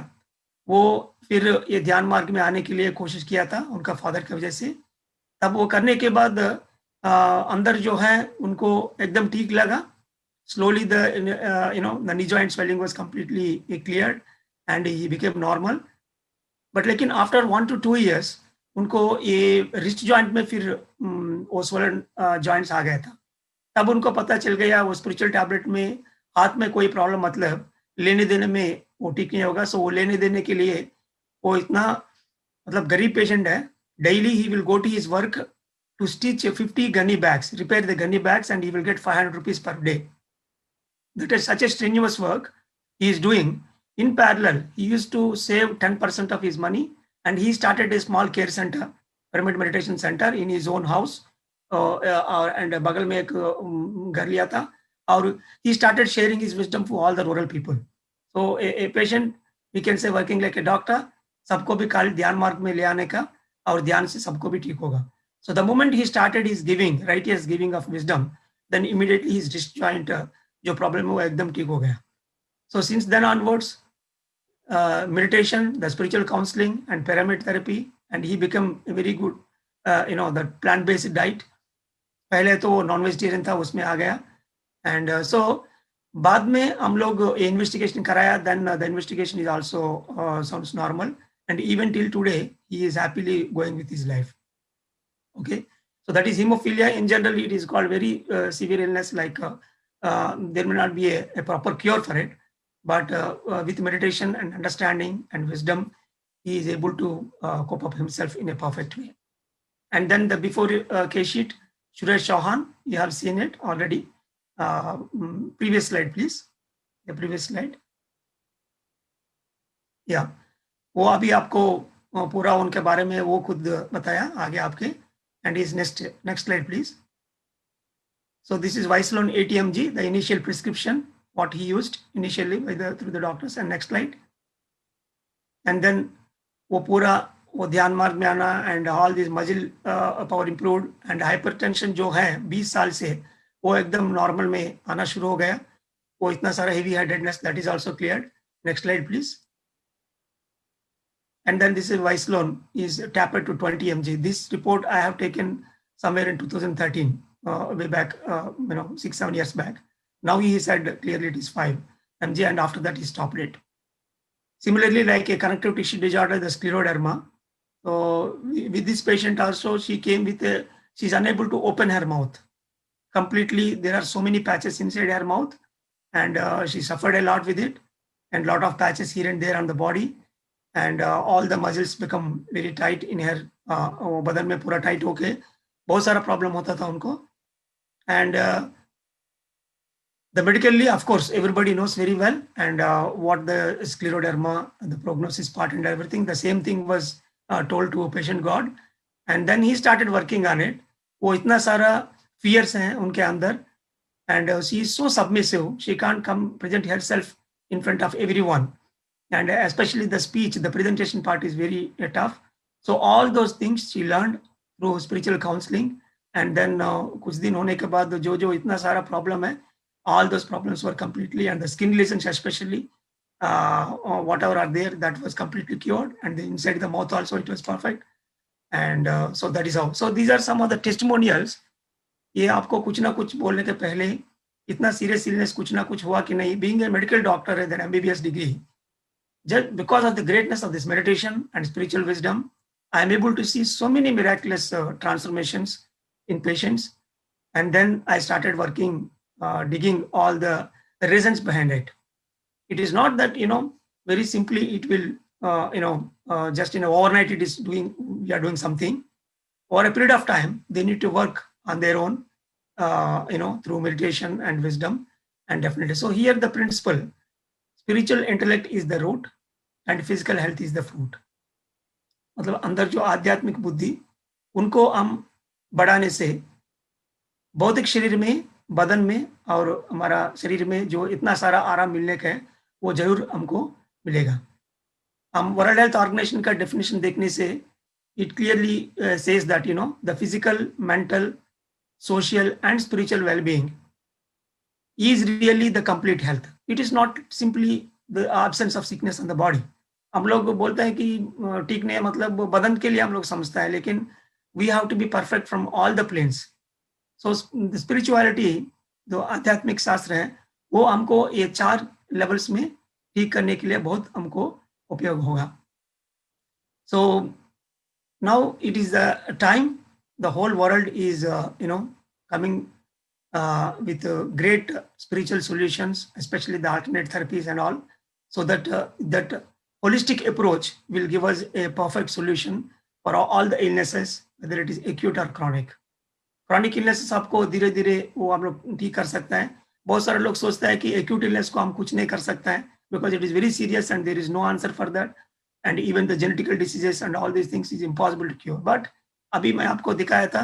वो फिर ये ध्यान मार्ग में आने के लिए कोशिश किया था उनका फादर की वजह से. तब वो करने के बाद अंदर जो है उनको एकदम ठीक लगा. Slowly the knee joint swelling was completely cleared and he became normal. But लेकिन after 1 to 2 years उनको ये wrist joint में फिर वो swollen joints आ गया था. तब उनको पता चल गया वो spiritual tablet में हाथ में कोई प्रॉब्लम मतलब लेने देने में वो ठीक नहीं होगा. सो वो लेने देने के लिए वो इतना मतलब गरीब पेशेंट है. Daily he will go to his work to stitch 50 gunny bags, repair the gunny bags, and he will get 500 rupees per day. That is such a strenuous work he is doing. In parallel, he used to save 10% of his money and he started a small care center, pyramid meditation center in his own house. And बगल में एक घर लिया था और he started sharing his wisdom for all the rural people. So a patient, we can say working like a doctor, सबको भी खाली ध्यान मार्ग में ले आने का और ध्यान से सबको भी ठीक होगा. So the moment he started his giving, righteous giving of wisdom, then immediately his wrist joint जो प्रॉब्लम है वो एकदम ठीक हो गया. So since then onwards, meditation, the spiritual counseling and pyramid therapy, and he became a very good, the plant-based diet. पहले तो non vegetarian था, उसमें आ गया. And so बाद में हम लोग इन्वेस्टिगेशन कराया. Then the investigation is also sounds normal. and even till today he is happily going with his life. Okay, so that is hemophilia. In general, it is called very severe illness, like there may not be a proper cure for it, but with meditation and understanding and wisdom, he is able to cope up himself in a perfect way. And then the before case sheet, Suresh Chauhan, you have seen it already. Previous slide, please. The previous slide. Yeah, वो अभी आपको पूरा उनके बारे में वो खुद बताया आगे आपके. And is next slide, please. So this is Vicelone 80 mg, the initial prescription, what he used initially through the doctors. And next slide. And then वो पूरा वो ध्यान मार्ग में आना and all these muscle power improved and hypertension जो है 20 साल से वो एकदम normal में आना शुरू हो गया. वो इतना सारा heavy headedness, that is also cleared. Next slide, please. And then this is Vicelone is tapered to 20 mg. This report I have taken somewhere in 2013, way back, 6-7 years back. Now he said clearly it is 5 mg, and after that he stopped it. Similarly, like a connective tissue disorder, the scleroderma. So with this patient also, she came with she's unable to open her mouth completely. There are so many patches inside her mouth, and she suffered a lot with it, and lot of patches here and there on the body. And all the muscles become very tight in her बदन में पूरा tight होके बहुत सारा problem होता था उनको. And the medically, of course, everybody knows very well, and what the scleroderma, the prognosis part and everything, the same thing was told to patient God, and then he started working on it. वो इतना सारा fears हैं उनके अंदर, and she is so submissive, she can't come present herself in front of everyone. And especially the speech, the presentation part is very tough. So all those things she learned through spiritual counseling. And then कुछ दिन होने के बाद जो इतना सारा problem है, all those problems were completely, and the skin lesions especially, whatever are there, that was completely cured. And the inside the mouth also, it was perfect. And so that is how. So these are some of the testimonials. ये आपको कुछ ना कुछ बोलने के पहले इतना serious illness कुछ ना कुछ हुआ कि नहीं. Being a medical doctor with an MBBS degree, just because of the greatness of this meditation and spiritual wisdom, I am able to see so many miraculous transformations in patients. And then I started working, digging all the reasons behind it. It is not that, very simply it will, just overnight it is we are doing something. For a period of time, they need to work on their own, through meditation and wisdom, and definitely. So here the principle, spiritual intellect is the root and physical health is the fruit. मतलब अंदर जो आध्यात्मिक बुद्धि उनको हम बढ़ाने से भौतिक शरीर में, बदन में और हमारा शरीर में जो इतना सारा आराम मिलने का है वो जरूर हमको मिलेगा. हम वर्ल्ड हेल्थ ऑर्गेनाइजेशन का डेफिनेशन देखने से it clearly says that the physical, mental, social and spiritual well-being is really the complete health. It is not simply the absence of sickness on the body. हम लोग बोलते हैं कि ठीक नहीं, मतलब बदन के लिए हम लोग समझता है, लेकिन we have to be perfect from all the planes. So the spirituality, जो आध्यात्मिक शास्त्र है, वो हमको ये 4 लेवल्स में ठीक करने के लिए बहुत हमको उपयोग होगा. So now it is the time the whole world is coming with great spiritual solutions, especially the alternate therapies and all, so that that holistic approach will give us a perfect solution for all the illnesses, whether it is acute or chronic. Chronic illnesses आपको धीरे धीरे वो हम लोग ठीक कर सकते हैं. बहुत सारे लोग सोचते हैं कि acute illness को हम कुछ नहीं कर सकते हैं because it is very serious and there is no answer for that, and even the genetical diseases and all these things is impossible to cure. But अभी मैं आपको दिखाया था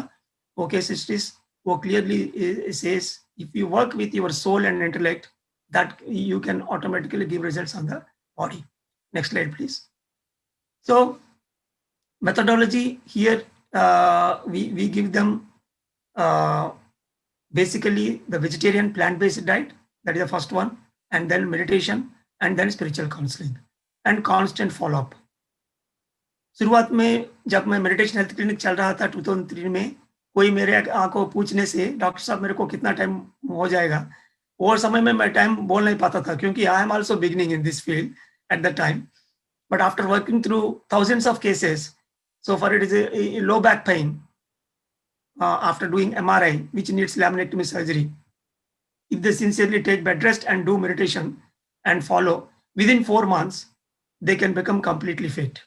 वो case histories, वो clearly says if you work with your soul and intellect, that you can automatically give results on the body. Next slide, please. So methodology here, we give them basically the vegetarian plant-based diet, that is the first one, and then meditation, and then spiritual counseling and constant follow-up. शुरुआत में जब मैं meditation health clinic चल रहा था 2003 में, कोई मेरे आंखों पूछने से डॉक्टर साहब मेरे को कितना टाइम हो जाएगा, और समय में मैं टाइम बोल नहीं पाता था क्योंकि I am also beginning in this field at the time. But after working through thousands of cases, so far it is a low back pain after doing MRI, which needs laminectomy surgery. If they sincerely take bed rest and do meditation and follow, within 4 months, they can become completely fit.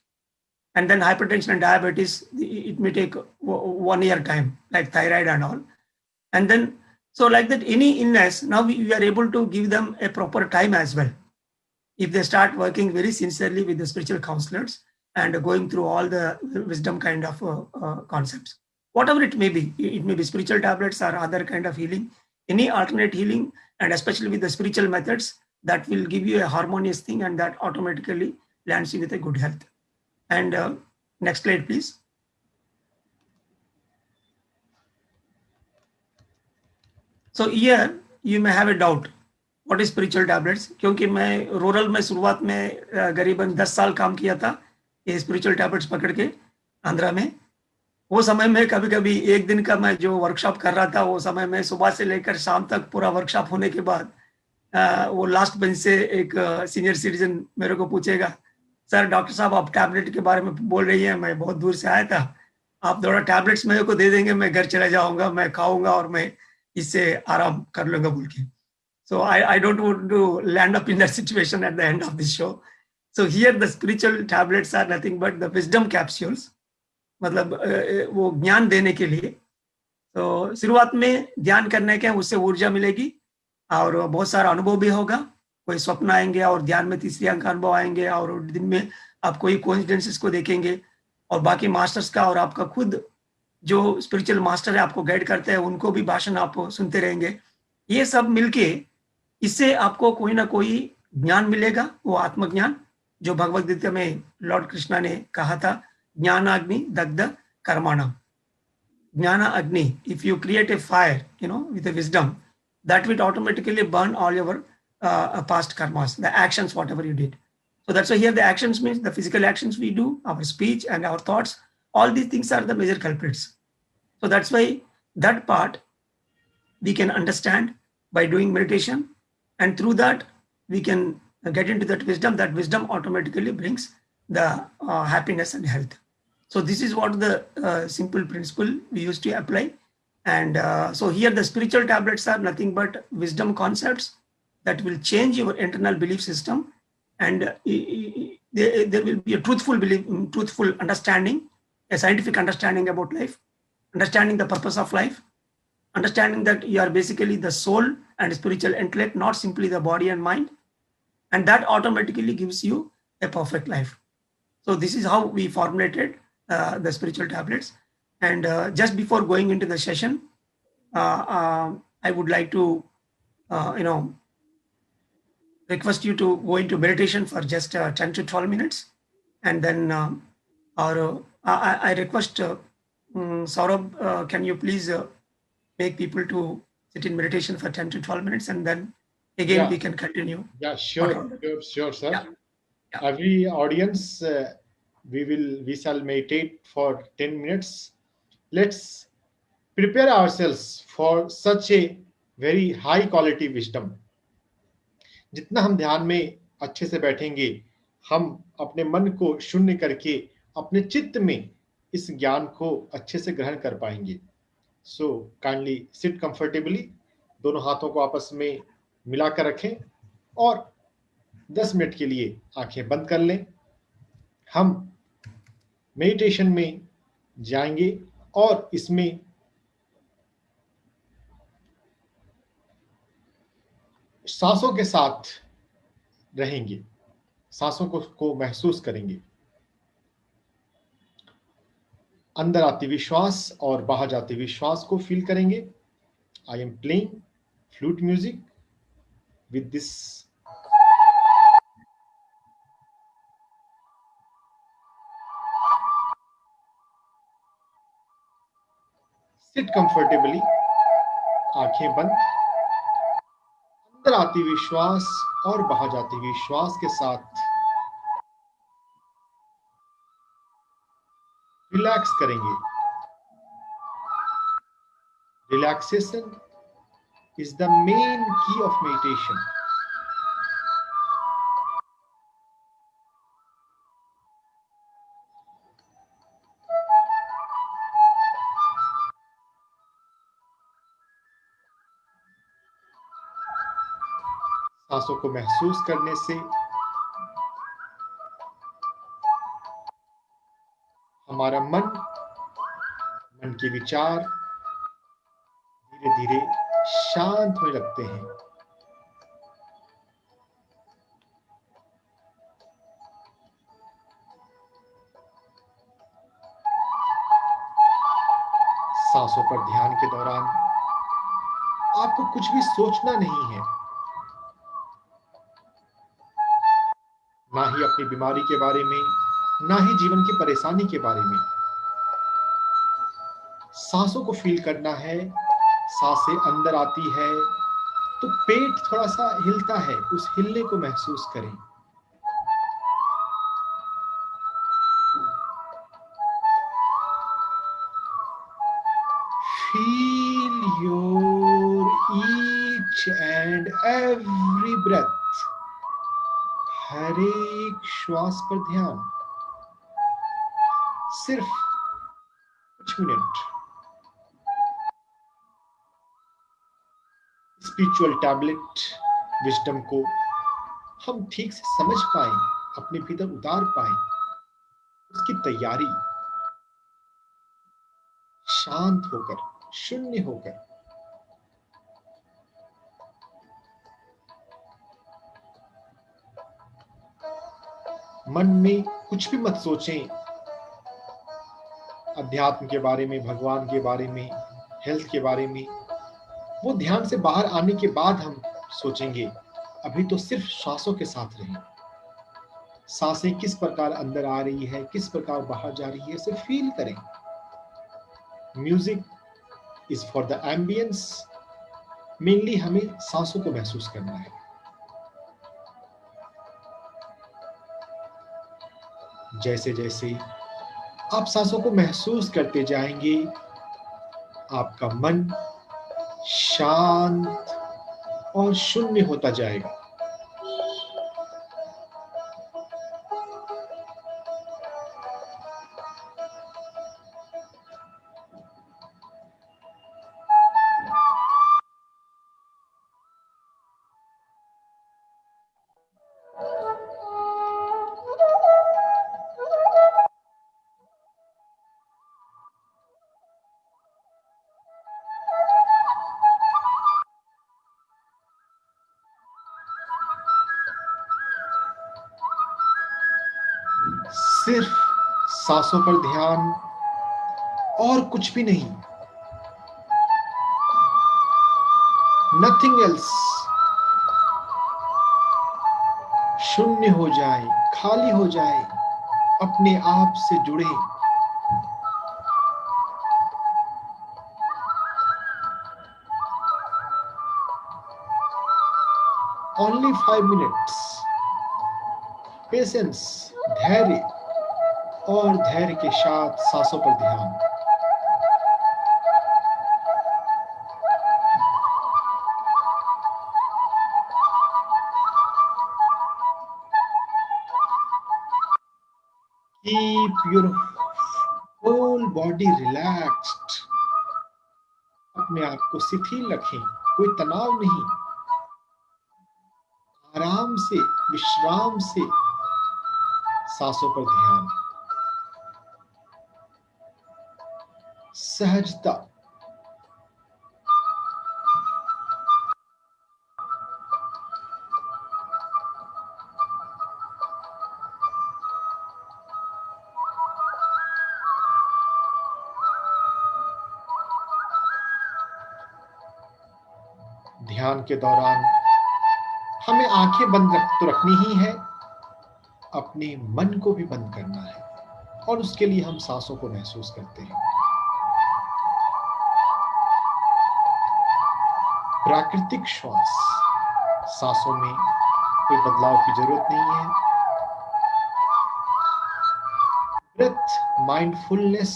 And then hypertension and diabetes, it may take 1 year time, like thyroid and all. And then, so like that, any illness, now we are able to give them a proper time as well. If they start working very sincerely with the spiritual counselors and going through all the wisdom kind of concepts, whatever it may be spiritual tablets or other kind of healing, any alternate healing, and especially with the spiritual methods, that will give you a harmonious thing, and that automatically lands you with a good health. And next slide, please. So here you may have a doubt, what is spiritual tablets? क्योंकि मैं rural में शुरुआत में करीबन 10 साल काम किया था ये स्पिरिचुअल टैबलेट्स पकड़ के आंध्रा में. वो समय में कभी कभी एक दिन का मैं जो वर्कशॉप कर रहा था, वो समय में सुबह से लेकर शाम तक पूरा वर्कशॉप होने के बाद वो लास्ट बेंच से एक सीनियर सिटीजन मेरे को पूछेगा, सर डॉक्टर साहब आप टैबलेट के बारे में बोल रही हैं, मैं बहुत दूर से आया था, आप थोड़ा टैबलेट्स मेरे को दे देंगे, मैं घर चला जाऊंगा, मैं खाऊंगा और मैं इससे आराम कर लूंगा बोल के. So I don't want to land up in that situation at the end of this show. So here the spiritual tablets are nothing but the wisdom capsules. मतलब वो ज्ञान देने के लिए. तो शुरुआत में ध्यान करने के उससे ऊर्जा मिलेगी और बहुत सारा अनुभव भी होगा. कोई स्वप्न आएंगे और ध्यान में तीसरी अंक अनुभव आएंगे और दिन में आप कोई कोइंसिडेंसेस को देखेंगे और बाकी मास्टर्स का और आपका खुद जो स्पिरिचुअल मास्टर है आपको गाइड करते हैं उनको भी भाषण आप सुनते रहेंगे. ये सब मिलके इससे आपको कोई ना कोई ज्ञान मिलेगा, वो आत्मज्ञान जो भगवद गीता में लॉर्ड कृष्णा ने कहा था, ज्ञानाग्नि दग्ध कर्माणम. ज्ञान अग्नि, if you create a fire, with a wisdom, that will automatically burn all your past karmas, the actions, whatever you did. So that's why here the actions means the physical actions we do, our speech and our thoughts, all these things are the major culprits. So that's why that part we can understand by doing meditation, and through that we can get into that wisdom automatically brings the happiness and health. So this is what the simple principle we used to apply. And so here the spiritual tablets are nothing but wisdom concepts that will change your internal belief system, and there will be a truthful belief, truthful understanding, a scientific understanding about life, understanding the purpose of life, understanding that you are basically the soul and spiritual intellect, not simply the body and mind, and that automatically gives you a perfect life. So this is how we formulated the spiritual tablets. And just before going into the session, I would like to, request you to go into meditation for just 10 to 12 minutes. And then I request Saurabh, can you please make people to sit in meditation for 10 to 12 minutes, and then again we can continue. Yeah, sure, sir. Yeah. Every audience, we shall meditate for 10 minutes. Let's prepare ourselves for such a very high quality wisdom. जितना हम ध्यान में अच्छे से बैठेंगे, हम अपने मन को शून्य करके अपने चित्त में इस ज्ञान को अच्छे से ग्रहण कर पाएंगे. So kindly sit comfortably, दोनों हाथों को आपस में मिलाकर रखें और 10 मिनट के लिए आंखें बंद कर लें. हम मेडिटेशन में जाएंगे और इसमें सांसों के साथ रहेंगे, सांसों को महसूस करेंगे. अंदर आते विश्वास और बाहर जाते विश्वास को फील करेंगे. I am playing flute music with this. Sit comfortably, आंखें बंद. अंदर आते विश्वास और बाहर जाते विश्वास के साथ रिलैक्स करेंगे. Relaxation is the main key of meditation. सांसों को महसूस करने से हमारा मन के विचार धीरे धीरे शांत होने लगते हैं। सांसों पर ध्यान के दौरान आपको कुछ भी सोचना नहीं है, ना ही अपनी बीमारी के बारे में, ना ही जीवन की परेशानी के बारे में। सांसों को फील करना है। सांसें अंदर आती है तो पेट थोड़ा सा हिलता है, उस हिलने को महसूस करें। Feel your each and every breath. हर एक श्वास पर ध्यान। सिर्फ कुछ मिनट। स्पिरिचुअल टैबलेट विजडम को हम ठीक से समझ पाए, अपने भीतर उतार पाए, उसकी तैयारी शांत होकर, शून्य होकर। मन में कुछ भी मत सोचें, अध्यात्म के बारे में, भगवान के बारे में, हेल्थ के बारे में। वो ध्यान से बाहर आने के बाद हम सोचेंगे। अभी तो सिर्फ सांसों के साथ रहें। सांसें किस प्रकार अंदर आ रही है, किस प्रकार बाहर जा रही है, इसे फील करें। Music is for the ambience. Mainly हमें सांसों को महसूस करना है। जैसे जैसे आप सांसों को महसूस करते जाएंगे, आपका मन शांत और शून्य होता जाएगा। सिर्फ सांसों पर ध्यान और कुछ भी नहीं। Nothing else. शून्य हो जाए, खाली हो जाए, अपने आप से जुड़े। Only 5 minutes. पेशेंस, धैर्य, और धैर्य के साथ सांसों पर ध्यान। Keep your whole body relaxed. अपने आप को शिथिल रखें, कोई तनाव नहीं। आराम से, विश्राम से सांसों पर ध्यान। सहजता। ध्यान के दौरान हमें आंखें बंद तो रखनी ही है, अपने मन को भी बंद करना है, और उसके लिए हम सांसों को महसूस करते हैं। प्राकृतिक श्वास। सांसों में कोई बदलाव की जरूरत नहीं है। Breath mindfulness,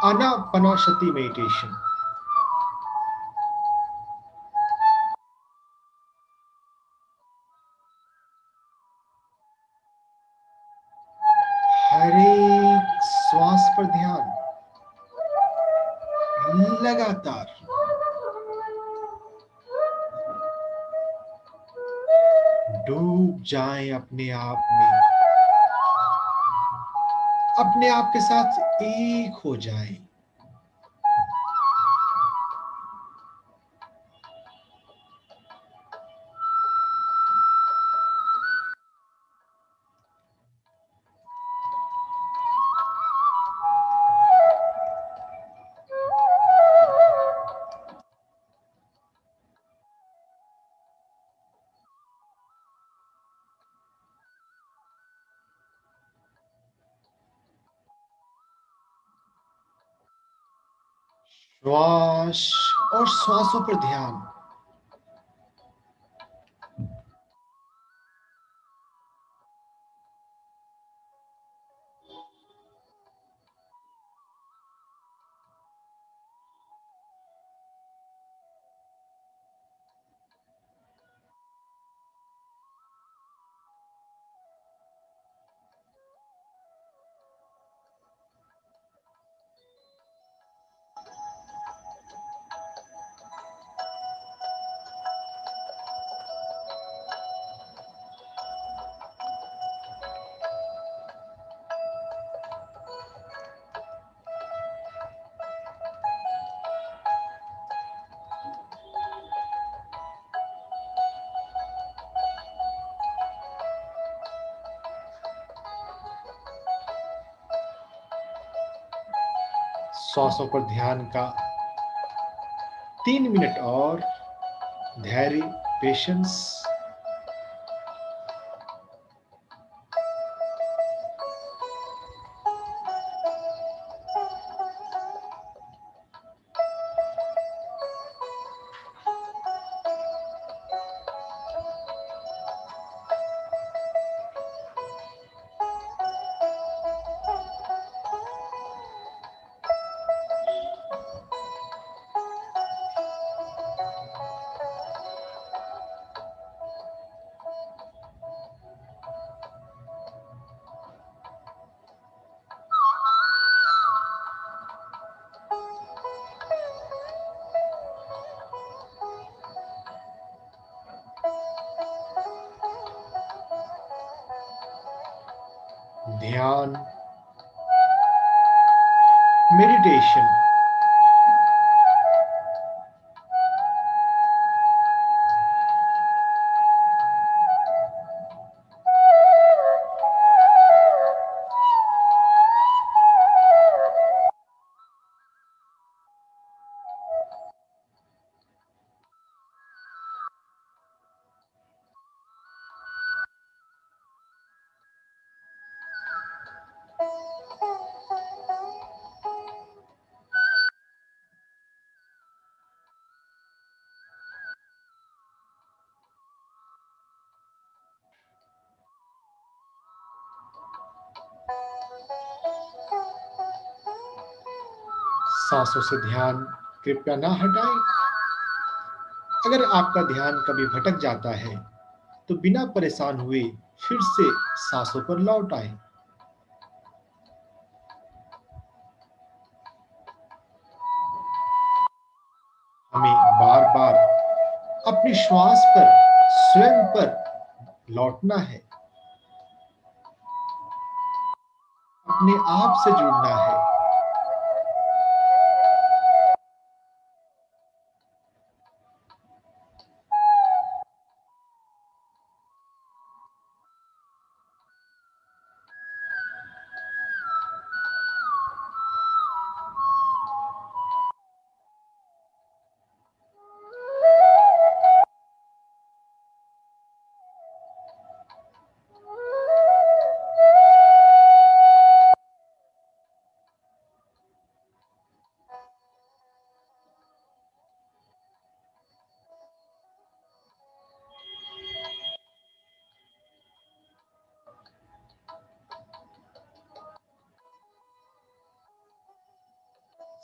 Anapanasati meditation. हर एक श्वास पर ध्यान, लगातार। डूब जाएं अपने आप में, अपने आप के साथ एक हो जाएं। श्वास और श्वासों पर ध्यान। श्वासों पर ध्यान का 3 मिनट और। धैर्य, पेशेंस। ध्यान, मेडिटेशन सांसों से ध्यान कृपया ना हटाएं। अगर आपका ध्यान कभी भटक जाता है तो बिना परेशान हुए फिर से सांसों पर लौट आएं। हमें बार बार अपनी श्वास पर, स्वयं पर लौटना है, अपने आप से जुड़ना है।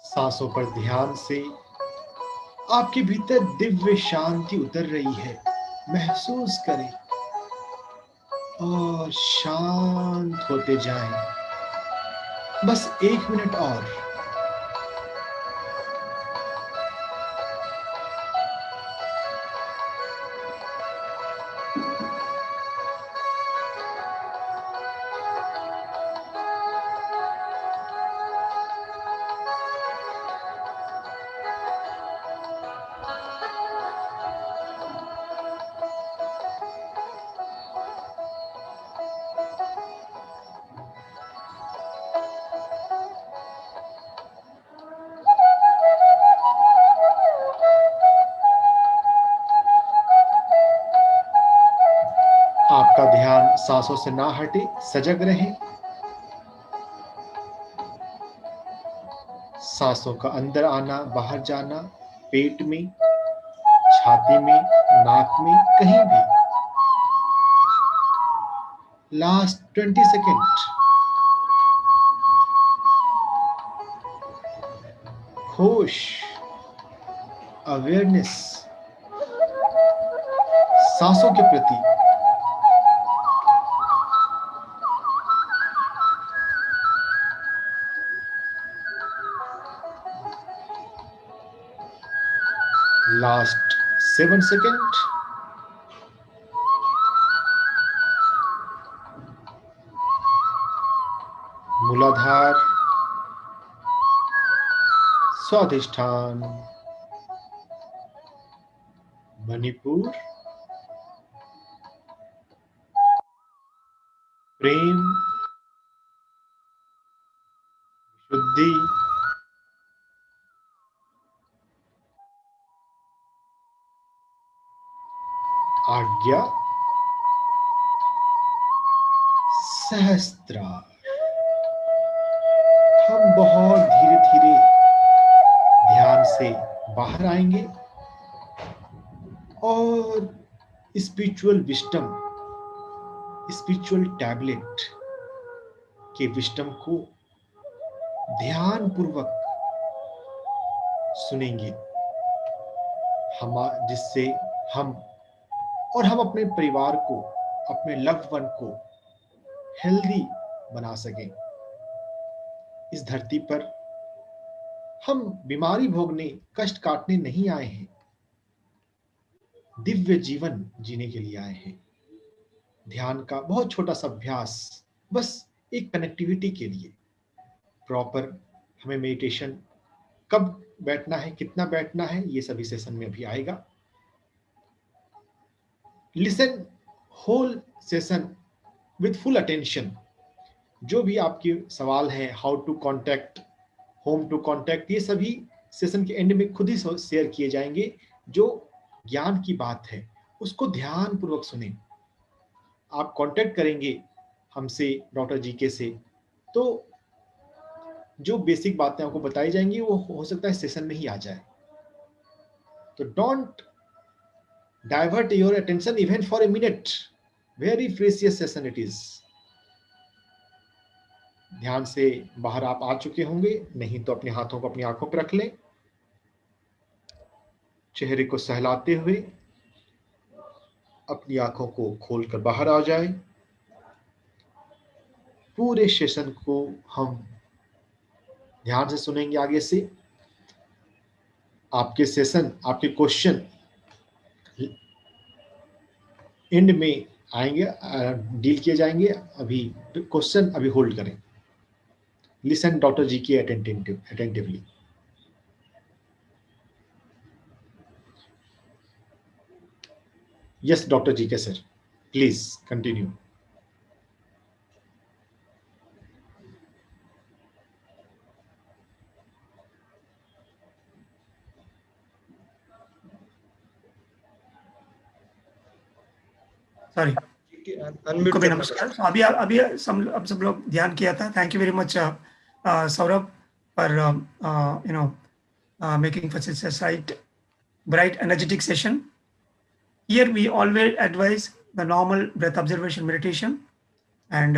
सांसों पर ध्यान से आपके भीतर दिव्य शांति उतर रही है, महसूस करें और शांत होते जाएं। बस 1 मिनट और। सांसों से ना हटे, सजग रहें। सांसों का अंदर आना, बाहर जाना, पेट में, छाती में, नाक में, कहीं भी। Last 20 second. होश, अवेयरनेस सांसों के प्रति। Last 7 second. मूलाधार, स्वाधिष्ठान, मणिपुर, प्रेम, शुद्धि, आज्ञा, सहस्त्रार। हम बहुत धीरे धीरे ध्यान से बाहर आएंगे और स्पिरिचुअल विस्डम, स्पिरिचुअल टैबलेट के विस्डम को ध्यान पूर्वक सुनेंगे, जिससे हम और हम अपने परिवार को, अपने लव्ड वन को हेल्दी बना सकें। इस धरती पर हम बीमारी भोगने, कष्ट काटने नहीं आए हैं, दिव्य जीवन जीने के लिए आए हैं। ध्यान का बहुत छोटा सा अभ्यास, बस एक कनेक्टिविटी के लिए। प्रॉपर हमें मेडिटेशन कब बैठना है, कितना बैठना है, ये सभी सेशन में अभी आएगा। Listen whole session with full attention. जो भी आपके सवाल है, how to contact, home to contact, ये सभी सेशन के एंड में खुद ही शेयर किए जाएंगे। जो ज्ञान की बात है उसको ध्यान पूर्वक सुने। आप कांटेक्ट करेंगे हमसे, डॉक्टर जीके से, तो जो बेसिक बातें आपको बताई जाएंगी वो हो सकता है सेशन में ही आ जाए। तो don't divert your attention even for a minute. Very precious session it is. ध्यान से बाहर आप आ चुके होंगे, नहीं तो अपने हाथों को अपनी आंखों पर रख लें। चेहरे को सहलाते हुए अपनी आंखों को खोलकर बाहर आ जाए। पूरे सेशन को हम ध्यान से सुनेंगे आगे से। आपके सेशन, आपके क्वेश्चन एंड में आएंगे, डील किए जाएंगे। अभी क्वेश्चन अभी होल्ड करें। लिसन डॉक्टर जी की अटेंटिवली। यस डॉक्टर जी के sir, please continue. Sorry, unmute को भी करना नमस्कार। अभी अभी सब लोग ध्यान किया था। Thank you very much Saurabh for you know making such a slight, bright, energetic session. Here we always advise the normal breath observation meditation. And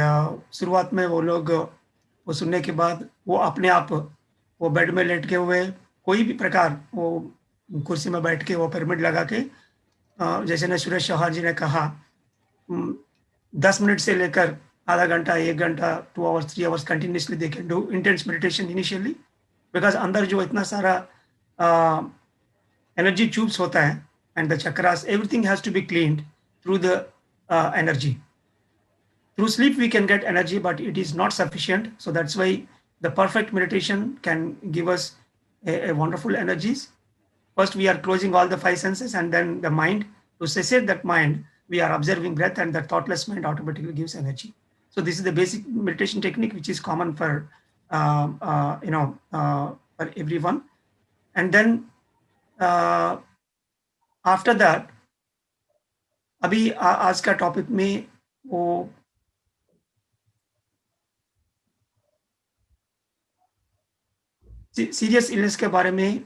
शुरुआत में वो लोग वो सुनने के बाद वो अपने आप वो बेड में लेट के हुए कोई भी प्रकार वो कुर्सी में बैठ के वो पिरामिड लगा के जैसे ने सुरेश चौहान जी ने कहा 10 मिनट से लेकर आधा घंटा, 1 घंटा, 2 hours, 3 hours continuously they can do intense meditation initially, because अंदर जो इतना सारा एनर्जी ट्यूब्स होता है and the chakras, everything has to be cleaned through the energy. Through sleep we can get energy, but it is not sufficient. So that's why the perfect meditation can give us a wonderful energies. First we are closing all the 5 senses, and then the mind, to cessate that mind we are observing breath, and the thoughtless mind automatically gives energy. So this is the basic meditation technique which is common for for everyone. And then after that, अभी आज का topic में वो serious illness के बारे में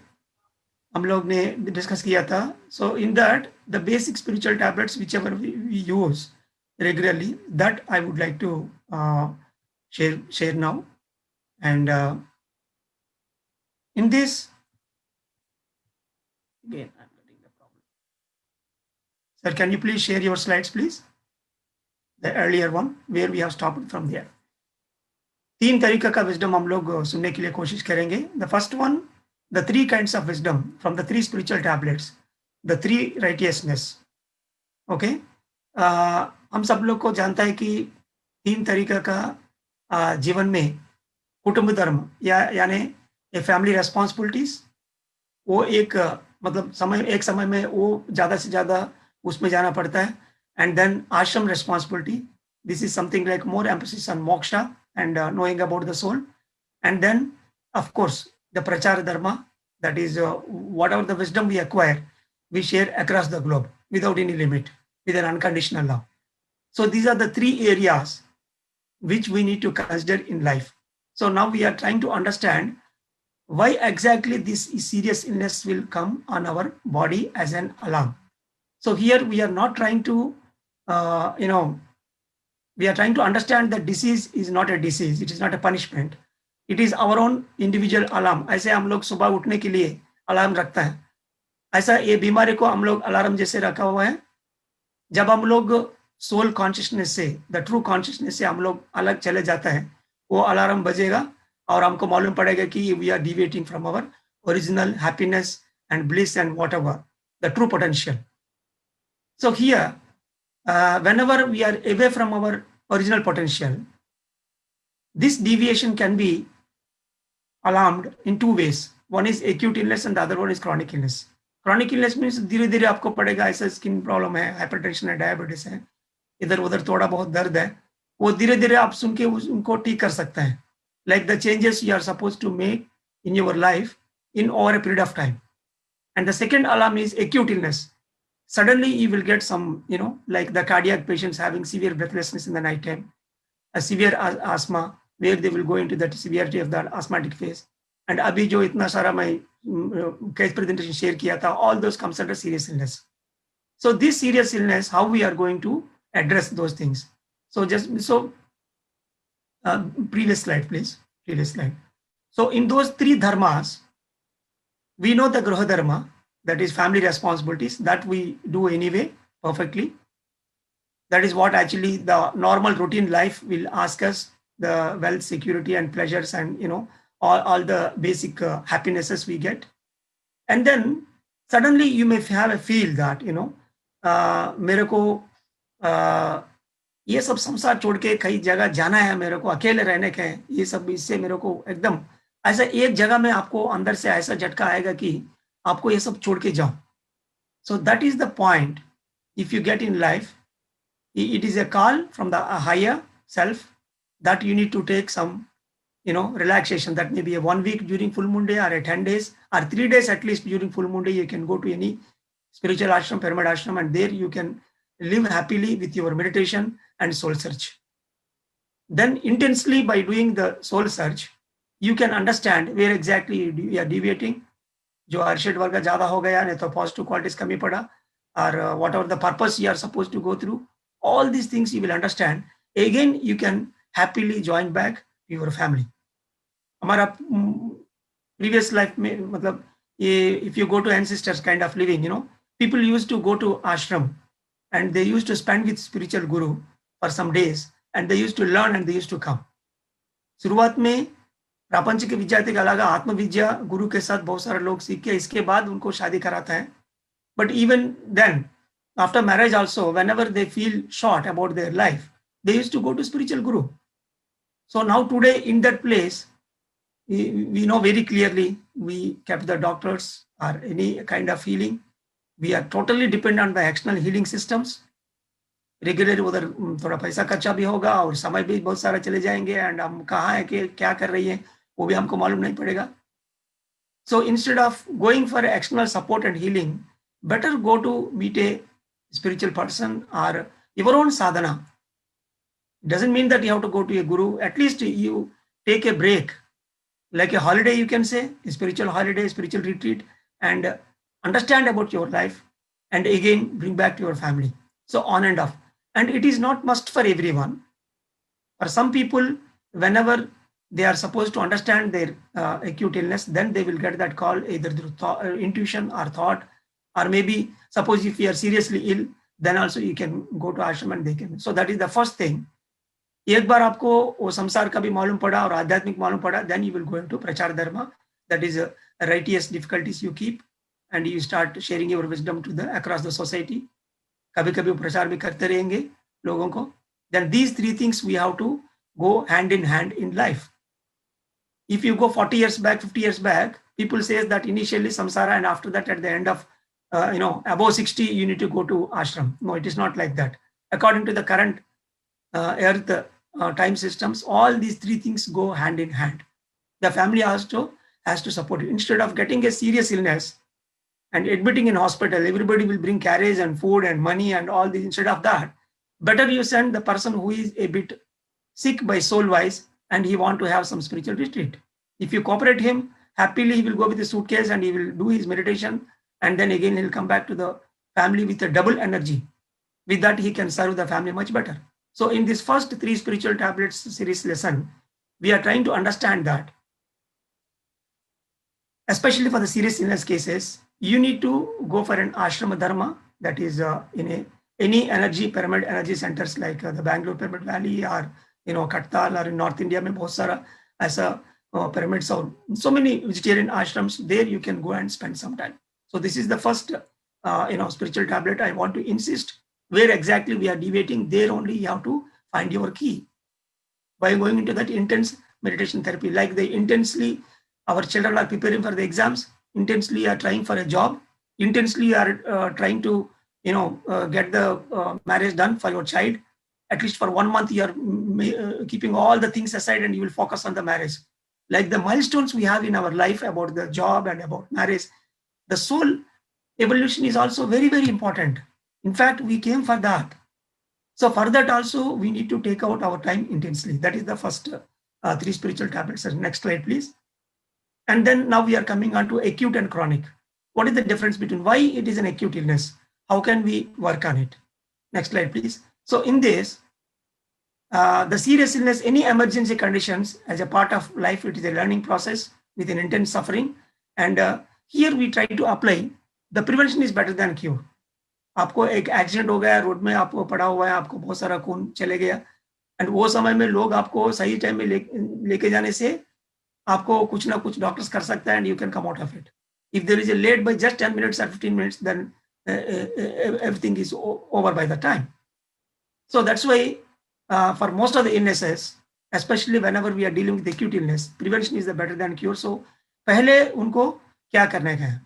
हम लोग ने डिस्कस किया था. So in that the basic spiritual tablets whichever we use regularly, that I would like to share now. And in this, again I'm getting the problem. Sir, can you please share your slides, please? The earlier one where we have stopped from there. 3 तरीका का wisdom हम लोग सुनने के लिए कोशिश करेंगे. The first one, the 3 kinds of wisdom from the 3 spiritual tablets, the 3 righteousness. Okay, हम सब लोग को जानता है कि 3 तरीका का जीवन में कुटुंब धर्म यानी फैमिली रेस्पॉन्सिबिलिटीज, वो एक मतलब एक समय में वो ज़्यादा से ज़्यादा उसमें जाना पड़ता है. एंड देन आश्रम responsibility, this is something like more emphasis on moksha and knowing about the soul. And then of course the prachara dharma, that is whatever the wisdom we acquire, we share across the globe without any limit, with an unconditional love. So these are the 3 areas which we need to consider in life. So now we are trying to understand why exactly this serious illness will come on our body as an alarm. So here we are not trying to we are trying to understand that disease is not a disease, it is not a punishment, it is our own individual alarm. ऐसे हम लोग सुबह उठने के लिए alarm रखता है, ऐसा ये बीमारी को हम लोग अलार्म जैसे रखा हुआ है. जब हम लोग सोल कॉन्शियसनेस से, द ट्रू कॉन्शियसनेस से हम लोग अलग चले जाता है, वो अलार्म बजेगा और हमको मालूम पड़ेगा कि we are deviating from our original happiness and bliss and whatever the true potential. So here whenever we are away from our original potential, this deviation can be alarmed in 2 ways. One is acute illness and the other one is chronic illness. Chronic illness means धीरे धीरे आपको पड़ेगा, ऐसा skin problem है, hypertension है, diabetes है, इधर उधर थोड़ा बहुत दर्द है, वो धीरे धीरे आप सुन के उनको ठीक कर सकते हैं. Like the changes you are supposed to make in your life in over a period of time. And the second alarm is acute illness. Suddenly you will get some, like the cardiac patients having severe breathlessness in the night time, a severe asthma, where they will go into that severity of the asthmatic phase. And abhi jo itna sara main case presentation share kiya tha, all those comes under serious illness. So this serious illness, how we are going to address those things? So previous slide, please. Previous slide. So in those 3 dharmas, we know the Graha Dharma, that is family responsibilities, that we do anyway perfectly. That is what actually the normal routine life will ask us, the wealth, security and pleasures and all the basic happinesses we get. And then suddenly you may have a feel that मेरे को ये सब संसार छोड़ के कई जगह जाना है, मेरे को अकेले रहने के हैं, ये सब इससे मेरे को एकदम ऐसा एक जगह में आपको अंदर से ऐसा झटका आएगा कि आपको ये सब छोड़ के जाओ. So that is the point. If you get in life, it is a call from the higher self that you need to take some relaxation. That may be a 1 week during full moon day, or a 10 days or 3 days at least during full moon day. You can go to any spiritual ashram, pyramid ashram, and there you can live happily with your meditation and soul search. Then intensely by doing the soul search, you can understand where exactly you are deviating. जो अर्शद वर्ग ज्यादा हो गया, नहीं तो positive qualities कमी पड़ा, और whatever the purpose you are suppose to go through, all these things you will understand. Again you can happily join back to your family. हमारा प्रीवियस लाइफ में मतलब ये if you go to ancestors kind of living, people used to go to ashram and they used to spend with spiritual guru for some days and they used to learn and they used to come. शुरुआत में प्रापंचिक विद्यार्थी का लगा आत्मविद्या गुरु के साथ बहुत सारे लोग सीख के इसके बाद उनको शादी कराता है. But even then, after marriage also, whenever they feel short about their life, they used to go to spiritual guru. So now today in that place, we know very clearly, we kept the doctors or any kind of healing. We are totally dependent on the external healing systems. Regular उधर थोड़ा पैसा खर्चा भी होगा और समय भी बहुत सारा चले जाएंगे, एंड हम कहाँ है कि क्या कर रही है वो भी हमको मालूम नहीं पड़ेगा. So instead of going for external support and healing, better go to meet a spiritual person or your own sadhana. It doesn't mean that you have to go to a guru. At least you take a break, like a holiday, you can say, a spiritual holiday, spiritual retreat, and understand about your life, and again bring back to your family. So on and off. And it is not must for everyone. For some people, whenever they are supposed to understand their acute illness, then they will get that call either through intuition or thought, or maybe suppose if you are seriously ill, then also you can go to ashram and they can. So that is the first thing. एक बार आपको वो संसार का भी मालूम पड़ा और आध्यात्मिक मालूम पड़ा, then you will go into प्रचार धर्म. That is righteous difficulties you keep and you start sharing your wisdom to the across the society. कभी कभी प्रचार भी करते रहेंगे लोगों को. Then these three things we have to go hand in hand in life. If you go 40 years back, 50 years back, people say that initially samsara and after that at the end of above 60 you need to go to ashram. No, it is not like that. According to the current earth time systems, all these three things go hand in hand. The family has to support you. Instead of getting a serious illness and admitting in hospital, everybody will bring carriage and food and money and all this. Instead of that, better you send the person who is a bit sick by soul wise and he want to have some spiritual retreat. If you cooperate him, happily he will go with a suitcase and he will do his meditation, and then again he'll come back to the family with a double energy. With that he can serve the family much better. So in this first 3 spiritual tablets series lesson, we are trying to understand that, especially for the serious illness cases, you need to go for an ashrama dharma, that is in any energy pyramid energy centers like the Bangalore Pyramid Valley or Kattal, or in North India mein bahut sara aisa pyramids or so many vegetarian ashrams. There you can go and spend some time. So this is the first spiritual tablet. I want to insist where exactly we are deviating, there only you have to find your key. By going into that intense meditation therapy, like they intensely, our children are preparing for the exams, intensely are trying for a job, intensely are trying to get the marriage done for your child. At least for 1 month you are keeping all the things aside and you will focus on the marriage. Like the milestones we have in our life about the job and about marriage, the soul evolution is also very, very important. In fact, we came for that. So for that also, we need to take out our time intensely. That is the first 3 spiritual tablets. Next slide, please. And then now we are coming on to acute and chronic. What is the difference between why it is an acute illness? How can we work on it? Next slide, please. So in this, the serious illness, any emergency conditions as a part of life, it is a learning process with an intense suffering. And here we try to apply, the prevention is better than cure. आपको एक accident हो गया road में, आपको पड़ा हुआ है, आपको बहुत सारा खून चले गया, एंड वो समय में लोग आपको सही टाइम में लेके जाने से आपको कुछ ना कुछ डॉक्टर्स कर सकता है and you can come out of it. If there is a late by just 10 minutes or 15 minutes, then everything is over by the time. So that's why for most of the illnesses, especially whenever we are dealing with acute illness, prevention is the better than cure. So पहले उनको क्या करने का है.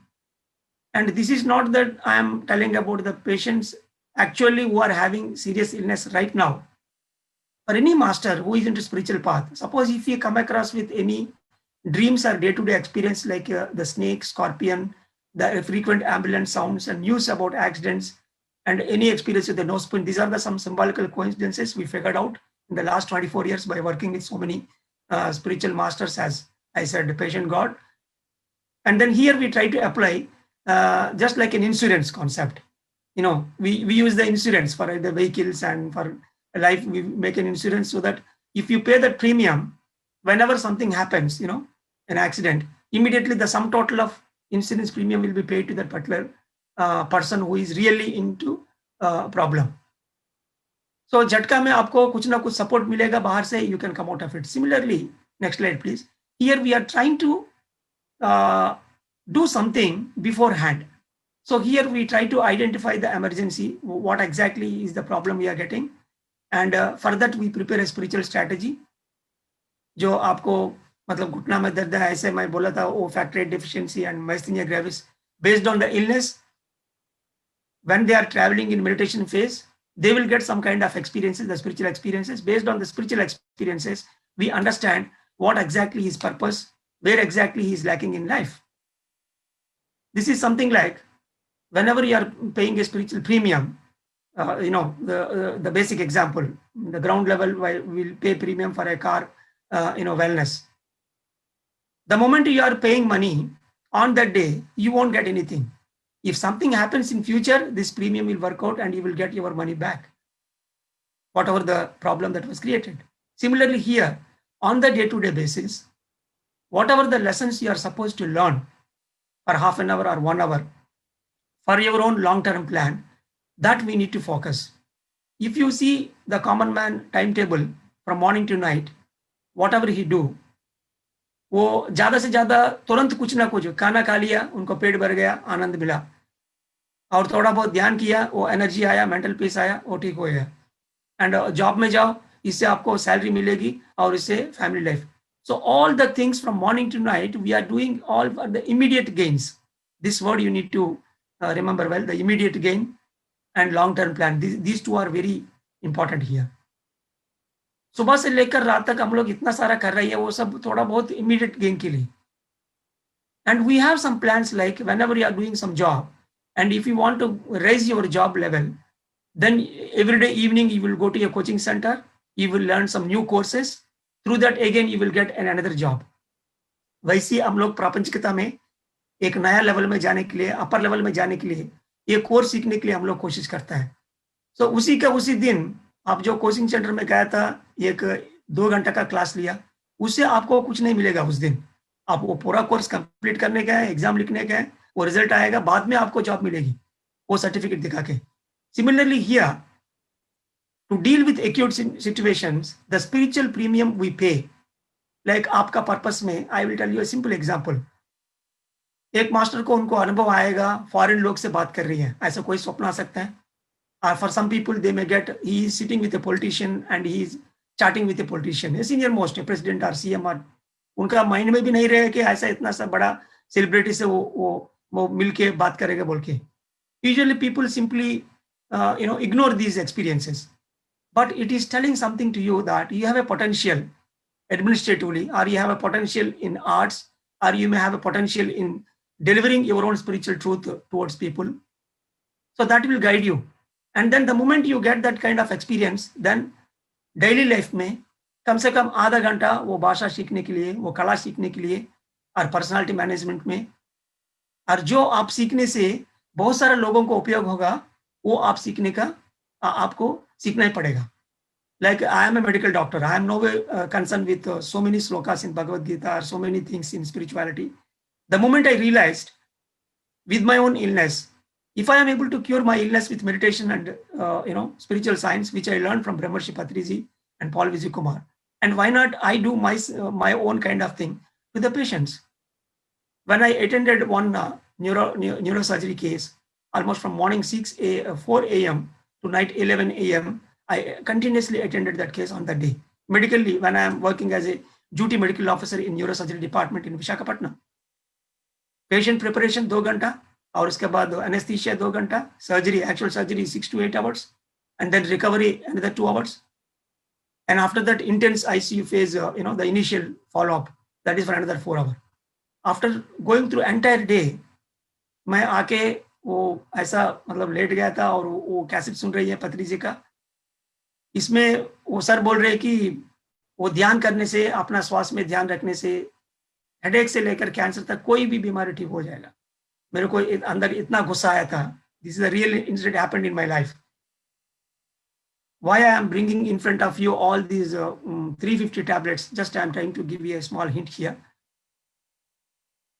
And this is not that I am telling about the patients actually who are having serious illness right now. For any master who is into spiritual path, suppose if you come across with any dreams or day-to-day experience like the snake, scorpion, the frequent ambulance sounds and news about accidents, and any experience with the nose spoon, these are some symbolical coincidences we figured out in the last 24 years by working with so many spiritual masters, as I said, the patient God. And then here we try to apply just like an insurance concept. We use the insurance for the vehicles and for life. We make an insurance so that if you pay the premium, whenever something happens, an accident, immediately the sum total of insurance premium will be paid to that particular person who is really into problem. So झटका में आपको कुछ ना कुछ support मिलेगा बाहर से, you can come out of it. Similarly, next slide please. Here we are trying to do something beforehand. So here we try to identify the emergency, what exactly is the problem we are getting, and for that we prepare a spiritual strategy. जो आपको मतलब घुटना में दर्द है, ऐसे मैं बोला था, वो factor deficiency and myasthenia gravis, based on the illness, when they are traveling in meditation phase, they will get some kind of experiences, the spiritual experiences. Based on the spiritual experiences, we understand what exactly his purpose, where exactly he is lacking in life. This is something like whenever you are paying a spiritual premium, the basic example, the ground level will pay premium for a car, wellness. The moment you are paying money on that day, you won't get anything. If something happens in future, this premium will work out and you will get your money back, whatever the problem that was created. Similarly here, on the day-to-day basis, whatever the lessons you are supposed to learn for half an hour or 1 hour for your own long-term plan, that we need to focus. If you see the common man timetable from morning to night, whatever he do, वो ज्यादा से ज्यादा तुरंत कुछ ना कुछ खाना खा लिया, उनको पेट भर गया, आनंद मिला, और थोड़ा बहुत ध्यान किया, वो एनर्जी आया, मेंटल पीस आया, वो ठीक हो गया, एंड जॉब में जाओ, इससे आपको सैलरी मिलेगी और इससे family life. So all the things from morning to night, we are doing all for the immediate gains. This word you need to remember well, the immediate gain and long-term plan. These two are very important here. सुबह से लेकर रात तक हम लोग इतना सारा कर रही है, वो सब थोड़ा बहुत immediate gain के लिए. And we have some plans like whenever you are doing some job, and if you want to raise your job level, then every day evening you will go to a coaching center, you will learn some new courses. Through that again you will get another job. वैसे हम लोग प्रापंचिकता में एक नया level में जाने के लिए, अपर लेवल में जाने के लिए, ये कोर्स सीखने के लिए हम लोग कोशिश करता है. So उसी का उसी दिन आप जो कोचिंग सेंटर में गया था, एक 2 घंटा का क्लास लिया, उससे आपको कुछ नहीं मिलेगा उस दिन. आप वो पूरा कोर्स कंप्लीट करने गए, एग्जाम लिखने गए, वो रिजल्ट आएगा, बाद में आपको जॉब मिलेगी वो सर्टिफिकेट दिखा के. Similarly here, to deal with acute situations, the spiritual premium we pay, like आपका पर्पस में, I will tell you a simple example. एक मास्टर को उनको अनुभव आएगा, फॉरेन लोग से बात कर रही है, ऐसा कोई स्वप्न आ सकता है. For some people, they may get, he is sitting with a politician and he is chatting with a politician, a senior most, a president or CM, और उनका माइंड में भी नहीं रहे कि ऐसा इतना सा बड़ा सेलिब्रिटी से वो मिलके बात करेगा बोल के. Usually people simply ignore these experiences, but it is telling something to you that you have a potential administratively, or you have a potential in arts, or you may have a potential in delivering your own spiritual truth towards people. So that will guide you. And then the moment you get that kind of experience, then daily life में कम से कम आधा घंटा वो भाषा सीखने के लिए, वो कला सीखने के लिए, और पर्सनालिटी मैनेजमेंट में, और जो आप सीखने से बहुत सारे लोगों को उपयोग होगा, वो आप सीखने का आपको सीखना ही पड़ेगा. Like I am a medical doctor, I am no way concerned with so many slokas in Bhagavad Gita or so many things in spirituality. The moment I realized with my own illness, if I am able to cure my illness with meditation and spiritual science, which I learned from Brahmarshi Patriji and Paul Vijay Kumar, and why not I do my own kind of thing to the patients. When I attended one neurosurgery case, almost from morning 4 a.m. to night 11 a.m., I continuously attended that case on that day. Medically, when I am working as a duty medical officer in neurosurgery department in Visakhapatnam, patient preparation 2 घंटा, और उसके बाद anesthesia 2 घंटा, surgery, actual surgery 6 to 8 hours, and then recovery another 2 hours. And after that intense ICU phase, the initial follow-up, that is for another 4 hours. After going through entire day, मैं आके वो ऐसा मतलब लेट गया था, और वो कैसेट सुन रही है पत्री जी का. इसमें वो सर बोल रहे कि वो ध्यान करने से, अपना श्वास में ध्यान रखने से, हेडेक से लेकर कैंसर तक कोई भी बीमारी ठीक हो जाएगा. मेरे को अंदर इतना गुस्सा आया था. This is a real incident happened in my life. Why I am bringing in front of you all these 350 tablets, just I am trying to give you a small hint here.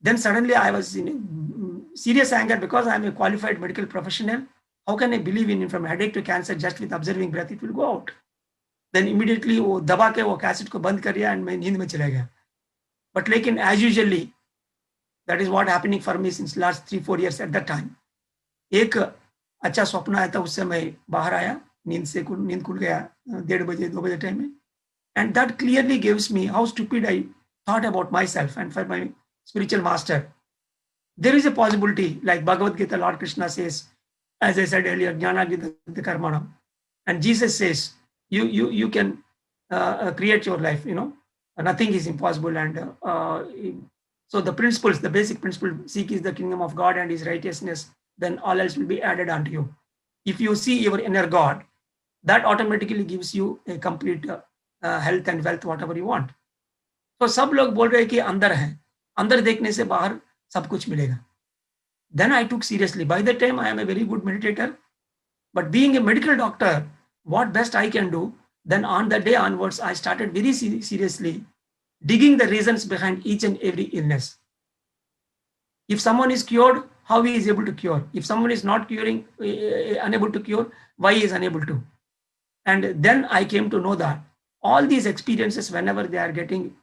Then suddenly I was in serious anger, because I am a qualified medical professional. How can I believe in from headache to cancer just with observing breath it will go out? Then immediately वो दबा के वो cassette को बंद कर दिया and मैं नींद में चला गया. But लेकिन as usually, that is what happening for me since last 3-4 years at that time. एक अच्छा स्वप्न आया था, उससे मैं बाहर आया, नींद खुल गया 1:30 बजे 2 बजे टाइम में. And that clearly gives me how stupid I thought about myself and for my spiritual master. There is a possibility, like Bhagavad Gita, Lord Krishna says, as I said earlier, Jnana Gita Karmanam, and Jesus says, you can create your life. Nothing is impossible. And so the principles, the basic principle, seek is the kingdom of God and His righteousness, then all else will be added unto you. if you see your inner God, that automatically gives you a complete health and wealth, whatever you want. तो सब लोग बोल रहे हैं कि अंदर है, अंदर देखने से बाहर सब कुछ मिलेगा. Then I took seriously. By the time I am a very good meditator, but being a medical doctor, what best I can do, then on the day onwards, I started very seriously digging the reasons behind each and every illness. If someone is cured, how he is able to cure? If someone is not curing, unable to cure, why he is unable to? And then I came to know that all these experiences, whenever they are getting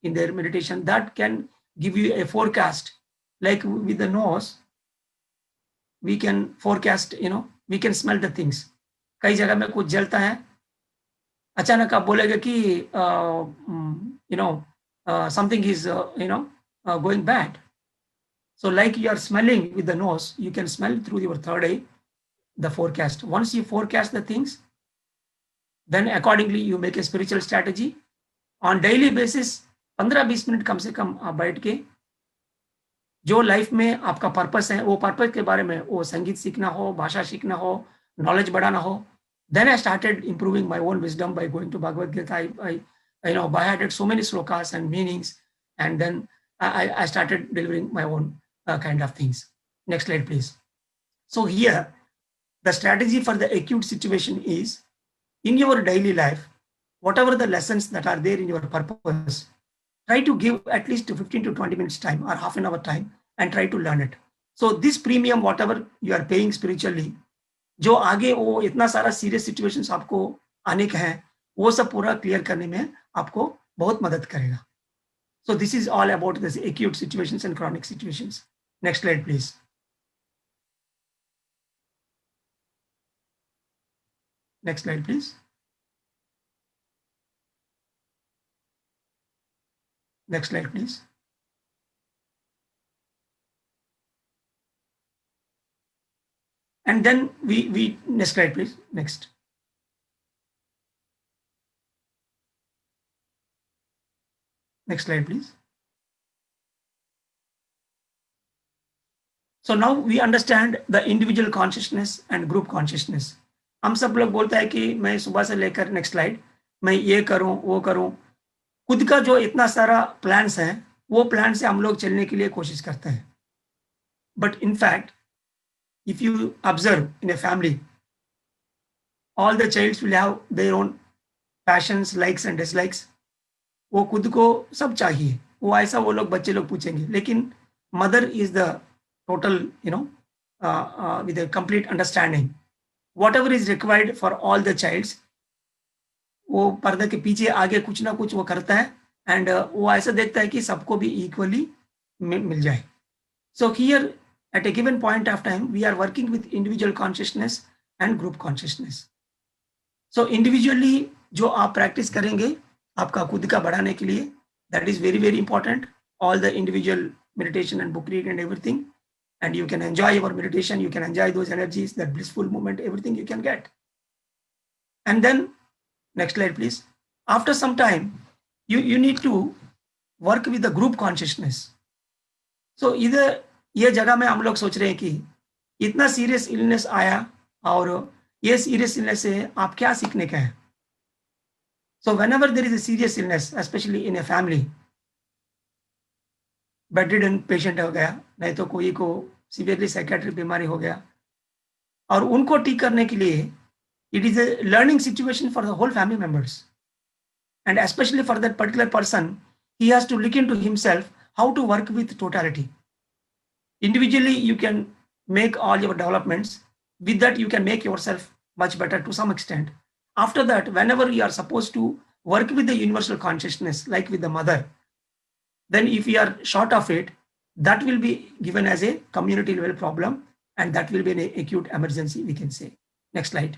in their meditation, that can give you a forecast. Like with the nose, we can forecast, we can smell the things. कई जगह में कुछ जलता है, अचानक आप बोलेगा कि something is going bad. So like you are smelling with the nose, you can smell through your third eye the forecast. Once you forecast the things, then accordingly you make a spiritual strategy. On daily basis 15-20 minute कम से कम आप बैठ के जो life में आपका purpose है, वो purpose के बारे में, वो संगीत सीखना हो, भाषा सीखना हो, नॉलेज बढ़ाना हो. Then I started improving my own wisdom by going to Bhagavad Gita. I by hearted so many slokas and meanings, and then I started delivering my own kind of things. Next slide, please. So here, the strategy for the acute situation is, in your daily life, whatever the lessons that are there in your purpose, try to give at least 15 to 20 minutes time or half an hour time and try to learn it. So this premium, whatever you are paying spiritually, जो आगे वो इतना सारा serious situations आपको आने के हैं, वो सब पूरा क्लियर करने में आपको बहुत मदद करेगा. So this is all about this acute situations and chronic situations. Next slide, please. Next slide, please. Next slide, please. And then we next slide, please. Next. Next slide, please. So now we understand the individual consciousness and group consciousness. हम सब लोग बोलते हैं कि मैं सुबह से लेकर नेक्स्ट स्लाइड मैं ये करूं वो करूं, खुद का जो इतना सारा प्लान्स हैं वो प्लान से हम लोग चलने के लिए कोशिश करते हैं. But in fact if you observe in a family, all the childs will have their own passions, likes and dislikes. वो खुद को सब चाहिए, वो ऐसा वो लोग बच्चे लोग पूछेंगे. लेकिन mother is the total, with a complete understanding. Whatever is required for all the childs, वो पर्दे के पीछे आगे कुछ ना कुछ वो करता है, and वो ऐसा देखता है कि सबको भी equally मिल जाए. So here, at a given point of time, we are working with individual consciousness and group consciousness. So individually जो आप practice करेंगे आपका खुद का बढ़ाने के लिए, that is very very important. All the individual meditation and book read and everything, and you can enjoy your meditation, you can enjoy those energies, that blissful moment, everything you can get. And then next slide, please. After some time, you need to work with the group consciousness. So either ये जगह में हम लोग सोच रहे हैं कि इतना सीरियस इलनेस आया और ये सीरियस इलनेस से आप क्या सीखने का है. So whenever there is a serious illness, specially in a family, bedridden patient हो गया, नहीं तो कोई को सीवियरली साइकेट्रिक बीमारी हो गया, और उनको ठीक करने के लिए it is a learning situation for the whole family members, and specially for that particular person he has to look into himself how to work with totality. Individually, you can make all your developments. With that, you can make yourself much better to some extent. After that, whenever you are supposed to work with the universal consciousness, like with the mother, then if you are short of it, that will be given as a community level problem, and that will be an acute emergency, we can say. Next slide.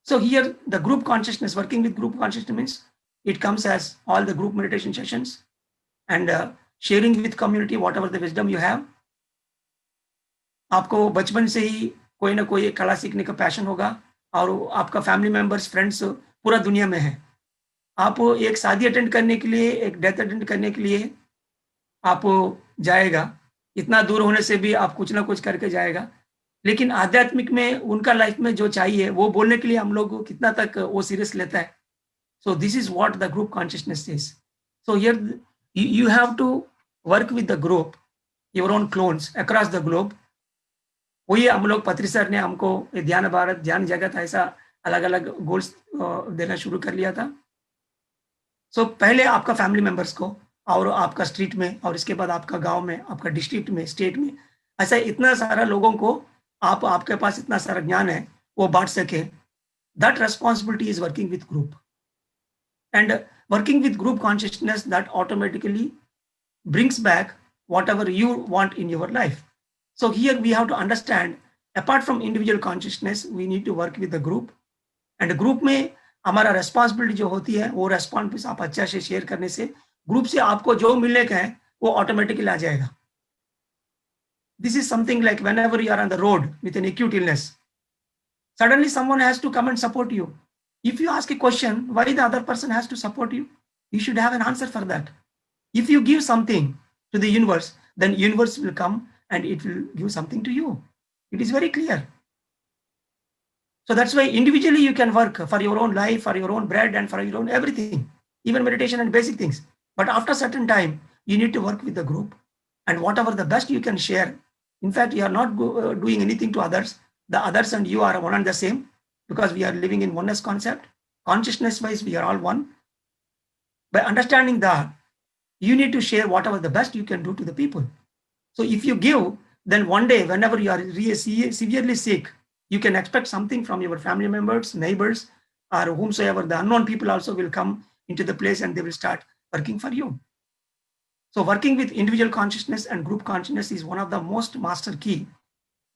So here, the group consciousness, working with group consciousness means it comes as all the group meditation sessions and sharing with community whatever the wisdom you have. आपको बचपन से ही कोई ना कोई कला सीखने का passion होगा, और आपका फैमिली मेंबर्स, फ्रेंड्स पूरा दुनिया में है. आप एक शादी अटेंड करने के लिए, एक डेथ अटेंड करने के लिए आप जाएगा, इतना दूर होने से भी आप कुछ ना कुछ करके जाएगा. लेकिन आध्यात्मिक में उनका लाइफ में जो चाहिए वो बोलने के लिए हम लोग कितना तक वो सीरियस लेता है. So this is what the group consciousness is. So here you have to work with the group, your own clones across the globe. वही हम लोग पत्री सर ने हमको ध्यान भारत ध्यान जगत ऐसा अलग अलग गोल्स देना शुरू कर लिया था. सो पहले आपका फैमिली मेंबर्स को और आपका स्ट्रीट में और इसके बाद आपका गांव में, आपका डिस्ट्रिक्ट में, स्टेट में, ऐसा इतना सारा लोगों को आपके पास इतना सारा ज्ञान है वो बांट सके. That responsibility is working with group. And working with group consciousness, that automatically brings back whatever you want in your life. So here we have to understand, apart from individual consciousness, we need to work with the group. And group में हमारा responsibility जो होती है वो responsibility आप अच्छा से share करने से ग्रुप से आपको जो मिलने का है वो ऑटोमेटिकली आ जाएगा. This is something like whenever you are on the road with an acute illness, suddenly someone has to come and support you. If you ask a question, why the other person has to support you? You should have an answer for that. If you give something to the universe, then universe will come and it will give something to you. It is very clear. So that's why individually you can work for your own life, for your own bread and for your own everything, even meditation and basic things. But after a certain time, you need to work with the group and whatever the best you can share. In fact, you are not doing anything to others. The others and you are one and the same. Because we are living in oneness concept, consciousness wise, we are all one. By understanding that, you need to share whatever the best you can do to the people. So if you give, then one day, whenever you are severely sick, you can expect something from your family members, neighbors, or whomsoever. The unknown people also will come into the place and they will start working for you. So working with individual consciousness and group consciousness is one of the most master key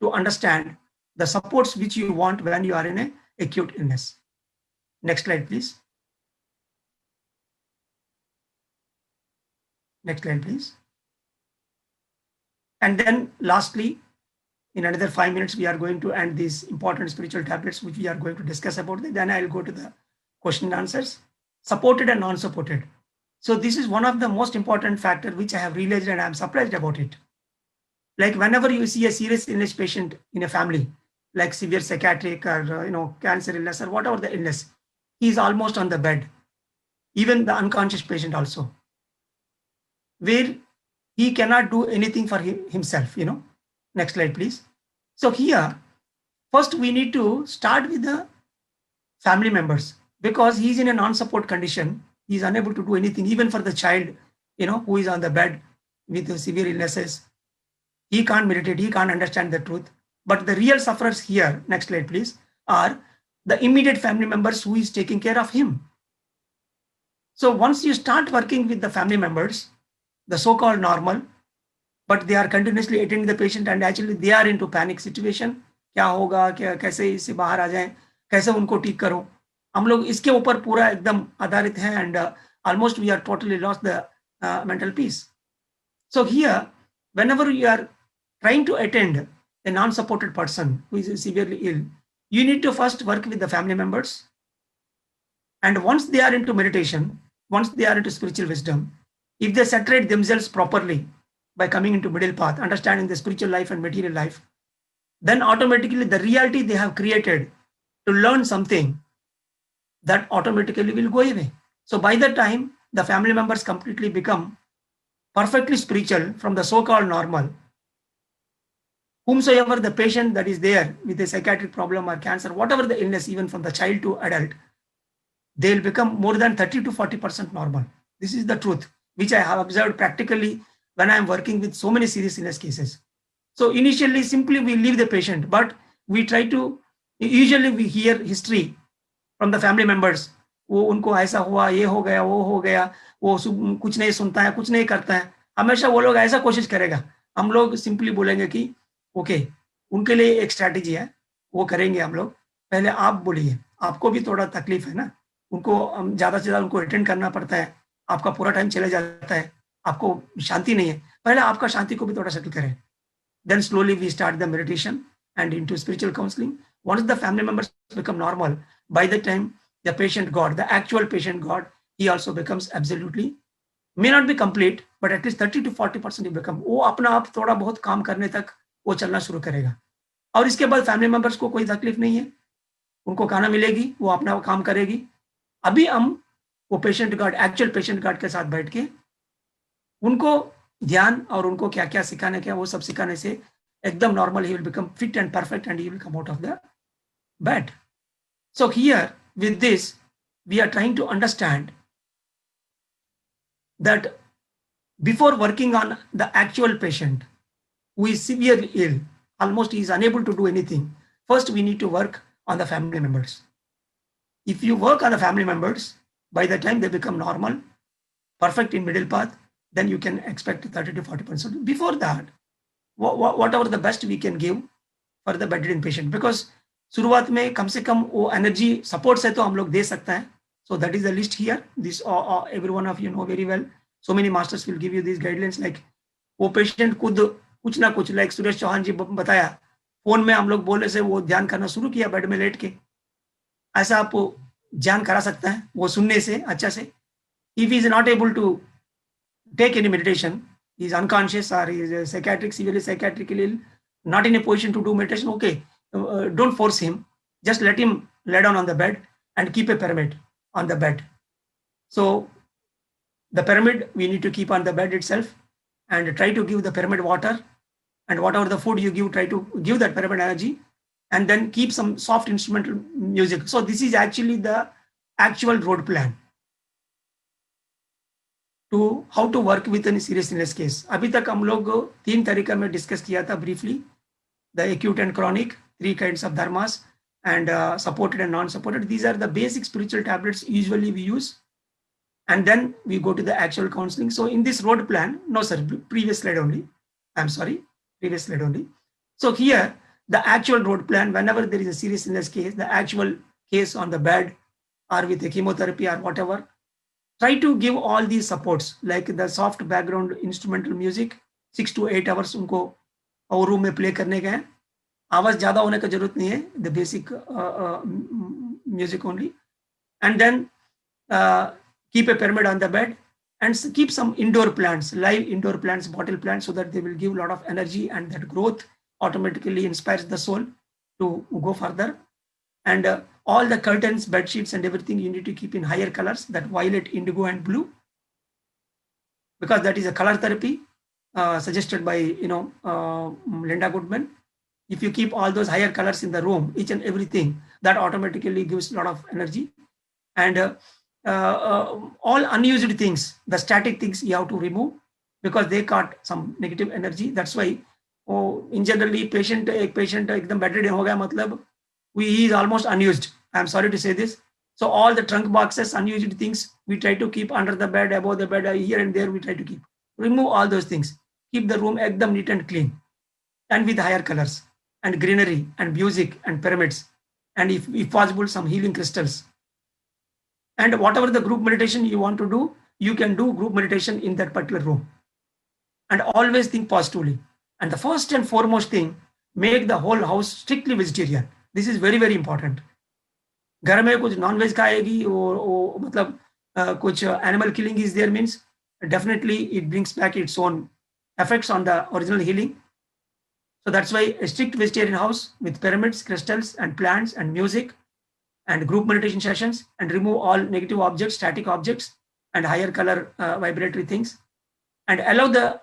to understand the supports which you want when you are in an acute illness. Next slide, please. Next slide, please. And then lastly, in another 5 minutes, we are going to end these important spiritual tablets, which we are going to discuss about. Then I'll go to the question and answers. Supported and non-supported. So this is one of the most important factor which I have realized and I'm surprised about it. Like whenever you see a serious illness patient in a family, like severe psychiatric or cancer illness or whatever the illness, he is almost on the bed. Even the unconscious patient also, where he cannot do anything for himself. Next slide, please. So here, first we need to start with the family members because he is in a non-support condition. He is unable to do anything, even for the child, who is on the bed with severe illnesses. He can't meditate. He can't understand the truth. But the real sufferers here, next slide please, are the immediate family members who is taking care of him. So once you start working with the family members, the so-called normal, but they are continuously attending the patient and actually they are into panic situation. क्या होगा, क्या कैसे इससे बाहर आ जाएं, कैसे उनको ठीक करो. हम लोग इसके ऊपर पूरा एकदम आधारित हैं and almost we are totally lost the mental peace. So here, whenever you are trying to attend a non-supported person who is severely ill, you need to first work with the family members. And once they are into meditation, once they are into spiritual wisdom, if they saturate themselves properly by coming into middle path, understanding the spiritual life and material life, then automatically the reality they have created to learn something, that automatically will go away. So by the time the family members completely become perfectly spiritual from the so-called normal, whomsoever the patient that is there with a psychiatric problem or cancer, whatever the illness, even from the child to adult, they'll become more than 30 to 40% normal. This is the truth, which I have observed practically when I'm working with so many serious illness cases. So initially, simply we leave the patient, but we try to, usually we hear history from the family members. वो उनको ऐसा हुआ, ये हो गया, वो हो गया, वो कुछ नहीं सुनता है, कुछ नहीं करता है. हमेशा वो लोग ऐसा कोशिश करेगा. हम लोग सिंपली बोलेंगे कि ओके, उनके लिए एक स्ट्रैटेजी है, वो करेंगे हम लोग. पहले आप बोलिए, आपको भी थोड़ा तकलीफ है ना, उनको ज्यादा से ज्यादा उनको अटेंड करना पड़ता है, आपका पूरा टाइम चले जाता है, आपको शांति नहीं है, पहले आपका शांति को भी थोड़ा सेटल करें. Then slowly we start the meditation and into spiritual counseling. Once the family members become normal, by the time the patient God, the actual patient God, he also becomes absolutely, may not be complete, but at least 30 to 40% he become. वो अपना आप थोड़ा बहुत काम करने तक वो चलना शुरू करेगा. और इसके बाद फैमिली मेंबर्स को कोई तकलीफ नहीं है, उनको खाना मिलेगी, वो अपना काम करेगी। अभी हम वो patient guard, actual patient guard के साथ बैठ के उनको ध्यान और उनको क्या क्या सिखाने क्या वो सब सिखाने से एकदम normal, he will become fit and perfect and he will come out of the bed. So here with this we are trying to understand that before working on the actual patient who is severely ill, almost he is unable to do anything, first we need to work on the family members. If you work on the family members, by the time they become normal, perfect in middle path, then you can expect 30 to 40%. Before that, whatever the best we can give for the bedridden patient, because शुरुआत में कम से कम वो energy support से तो हम लोग दे सकते हैं. So that is the list here. This every one of you know very well. So many masters will give you these guidelines, like वो पेशेंट खुद कुछ ना कुछ, लाइक सुरेश चौहान जी बताया, फोन में हम लोग बोलने से वो ध्यान करना शुरू किया बेड में लेट के. ऐसा आप ध्यान करा सकते हैं वो सुनने से अच्छा से. If he is not able to take any meditation, he is unconscious or he is psychiatric, severely psychiatrically ill, not in a position to do meditation, okay, don't force him, just let him lay down on the bed and keep a pyramid on the bed. So the pyramid we need to keep on the bed itself and try to give the pyramid water, and whatever the food you give, try to give that pyramid energy, and then keep some soft instrumental music. So this is actually the actual road plan to how to work with a serious illness case. अभी तक हम लोग 3 तरीका में discuss किया था briefly, the acute and chronic, 3 kinds of dharmas, and supported and non-supported. These are the basic spiritual tablets usually we use, and then we go to the actual counseling. So in this road plan, no sir, previous slide only, I'm sorry, previous slide only. So here the actual road plan, whenever there is a serious illness case, the actual case on the bed or with the chemotherapy or whatever, try to give all these supports like the soft background instrumental music, 6 to 8 hours उनको और room में play करने का है. आवाज ज्यादा होने का जरूरत नहीं है, the basic music only, and then keep a pyramid on the bed and keep some indoor plants, live indoor plants, bottle plants, so that they will give a lot of energy, and that growth automatically inspires the soul to go further. And all the curtains, bed sheets and everything you need to keep in higher colors, that violet, indigo and blue, because that is a color therapy suggested by Linda Goodman. If you keep all those higher colors in the room, each and everything, that automatically gives a lot of energy. And all unused things, the static things you have to remove because they got some negative energy. That's why in generally patient एकदम bedridden हो गया, मतलब he is almost unused. I'm sorry to say this. So all the trunk boxes, unused things, we try to keep under the bed, above the bed, here and there we try to keep. Remove all those things. Keep the room ekdam neat and clean, and with higher colors and greenery and music and pyramids, and if possible some healing crystals. And whatever the group meditation you want to do, you can do group meditation in that particular room. And always think positively. And the first and foremost thing, make the whole house strictly vegetarian. This is very, very important. घर में कुछ non veg खाएगी और मतलब कुछ animal killing is there means definitely it brings back its own effects on the original healing. So that's why a strict vegetarian house with pyramids, crystals and plants and music and group meditation sessions, and remove all negative objects, static objects and higher color vibratory things, and allow the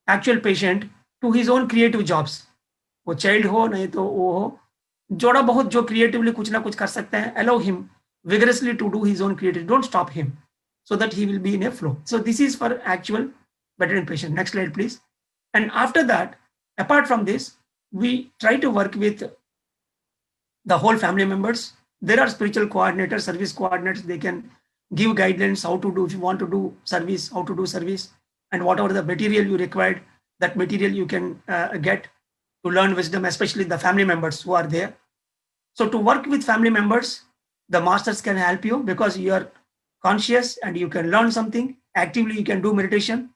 actual patient to his own creative jobs. वो child हो नहीं तो वो हो, जोड़ा बहुत जो creatively कुछ ना कुछ कर सकते हैं, allow him vigorously to do his own creative. Don't stop him, so that he will be in a flow. So this is for actual bedridden patient. Next slide, please. And after that, apart from this, we try to work with the whole family members. There are spiritual coordinators, service coordinators. They can give guidelines how to do, if you want to do service, how to do service, and whatever the material you required, that material you can get to learn wisdom, especially the family members who are there. So to work with family members, the masters can help you because you are conscious and you can learn something. Actively you can do meditation.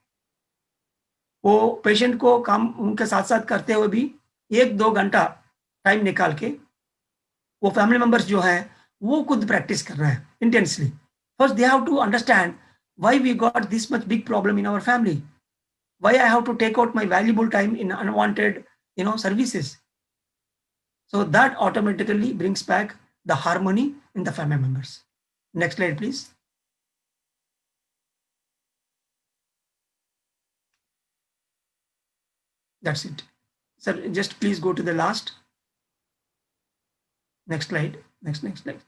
वो patient को काम उनके साथ साथ करते हुए भी 1-2 घंटा टाइम निकाल के वो फैमिली मेंबर्स जो हैं वो खुद प्रैक्टिस कर रहे हैं intensely. First they have to understand why we got this much big problem in our family, why I have to take out my valuable time in unwanted services. So that automatically brings back the harmony in the family members. Next slide, please. That's it. Sir, just please go to the last. Next slide. Next slide.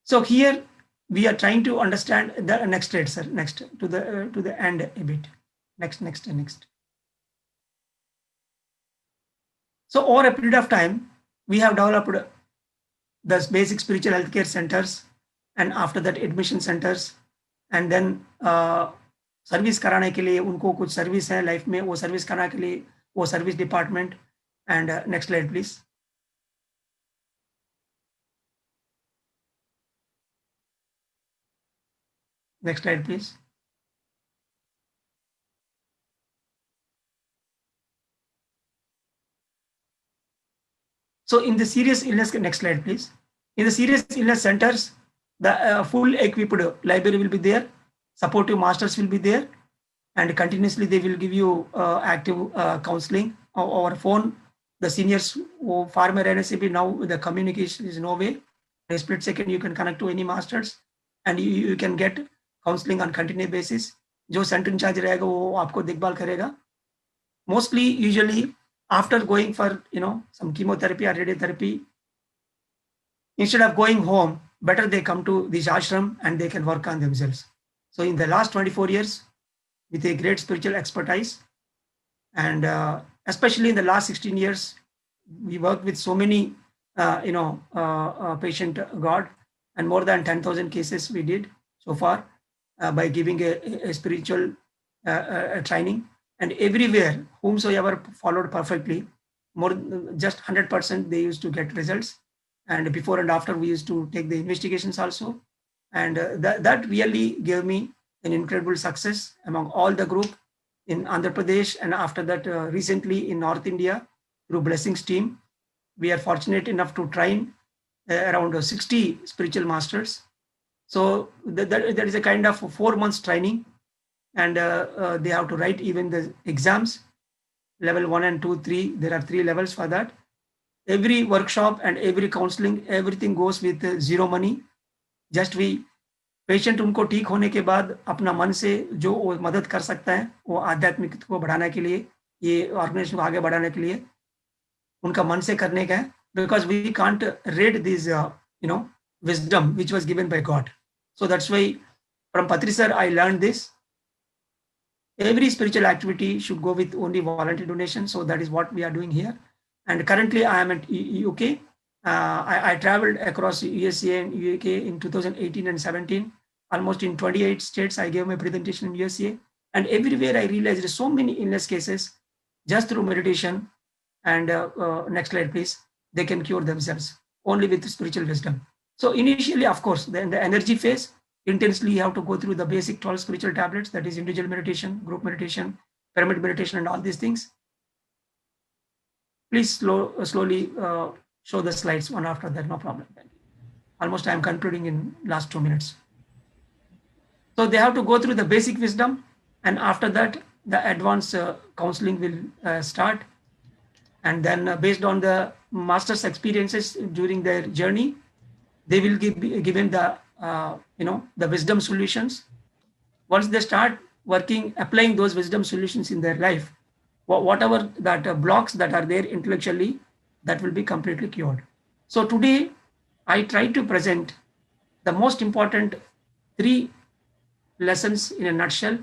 So here we are trying to understand the next slide, sir. Next to the end a bit. Next. So over a period of time, we have developed the basic spiritual healthcare centers, and after that admission centers, and then service कराने के लिए उनको कुछ service है life में, वो service कराने के लिए वो service department. And next slide please. Next slide, please. So in the serious illness, next slide, please. In the serious illness centers, the full equipped library will be there, supportive masters will be there, and continuously they will give you active counseling over phone. The seniors farmer NSCP, now the communication is no way. In a split second, you can connect to any masters, and you can get counseling on continuous basis. जो centre in charge रहेगा वो आपको देखभाल करेगा. Mostly, usually, after going for some chemotherapy or radiotherapy, instead of going home, better they come to this ashram and they can work on themselves. So in the last 24 years, with a great spiritual expertise, and especially in the last 16 years, we worked with so many patient God, and more than 10,000 cases we did so far by giving a spiritual training. And everywhere, whomsoever followed perfectly, more just 100% they used to get results. And before and after, we used to take the investigations also. And that really gave me an incredible success among all the group in Andhra Pradesh. And after that, recently in North India, through Blessings team, we are fortunate enough to train around 60 spiritual masters. So that is a kind of 4 months training. And they have to write even the exams, level 1 and 2, 3. There are 3 levels for that. Every workshop and every counseling, everything goes with zero money. Just we patient उनको ठीक होने के बाद अपना मन से जो वो मदद कर सकता है, वो आध्यात्मिक को बढ़ाने के लिए, ये ऑर्गेनाइजेशन को आगे बढ़ाने के लिए उनका मन से करने का है. Because we can't read this wisdom which was given by God. So that's why from Patri sir I learned this. Every spiritual activity should go with only voluntary donation. So that is what we are doing here. And currently I am at UK. I traveled across USA and UK in 2018 and 17. Almost in 28 states, I gave my presentation in USA. And everywhere I realized there's so many illness cases just through meditation. And next slide, please. They can cure themselves only with spiritual wisdom. So initially, of course, then the energy phase, intensely you have to go through the basic 12 spiritual tablets, that is individual meditation, group meditation, pyramid meditation, and all these things. Please slowly show the slides one after that, no problem. Almost I am concluding in last 2 minutes. So they have to go through the basic wisdom, and after that, the advanced counseling will start. And then based on the master's experiences during their journey, they will give given the the wisdom solutions. Once they start working, applying those wisdom solutions in their life, whatever that blocks that are there intellectually, that will be completely cured. So today, I try to present the most important 3 lessons in a nutshell.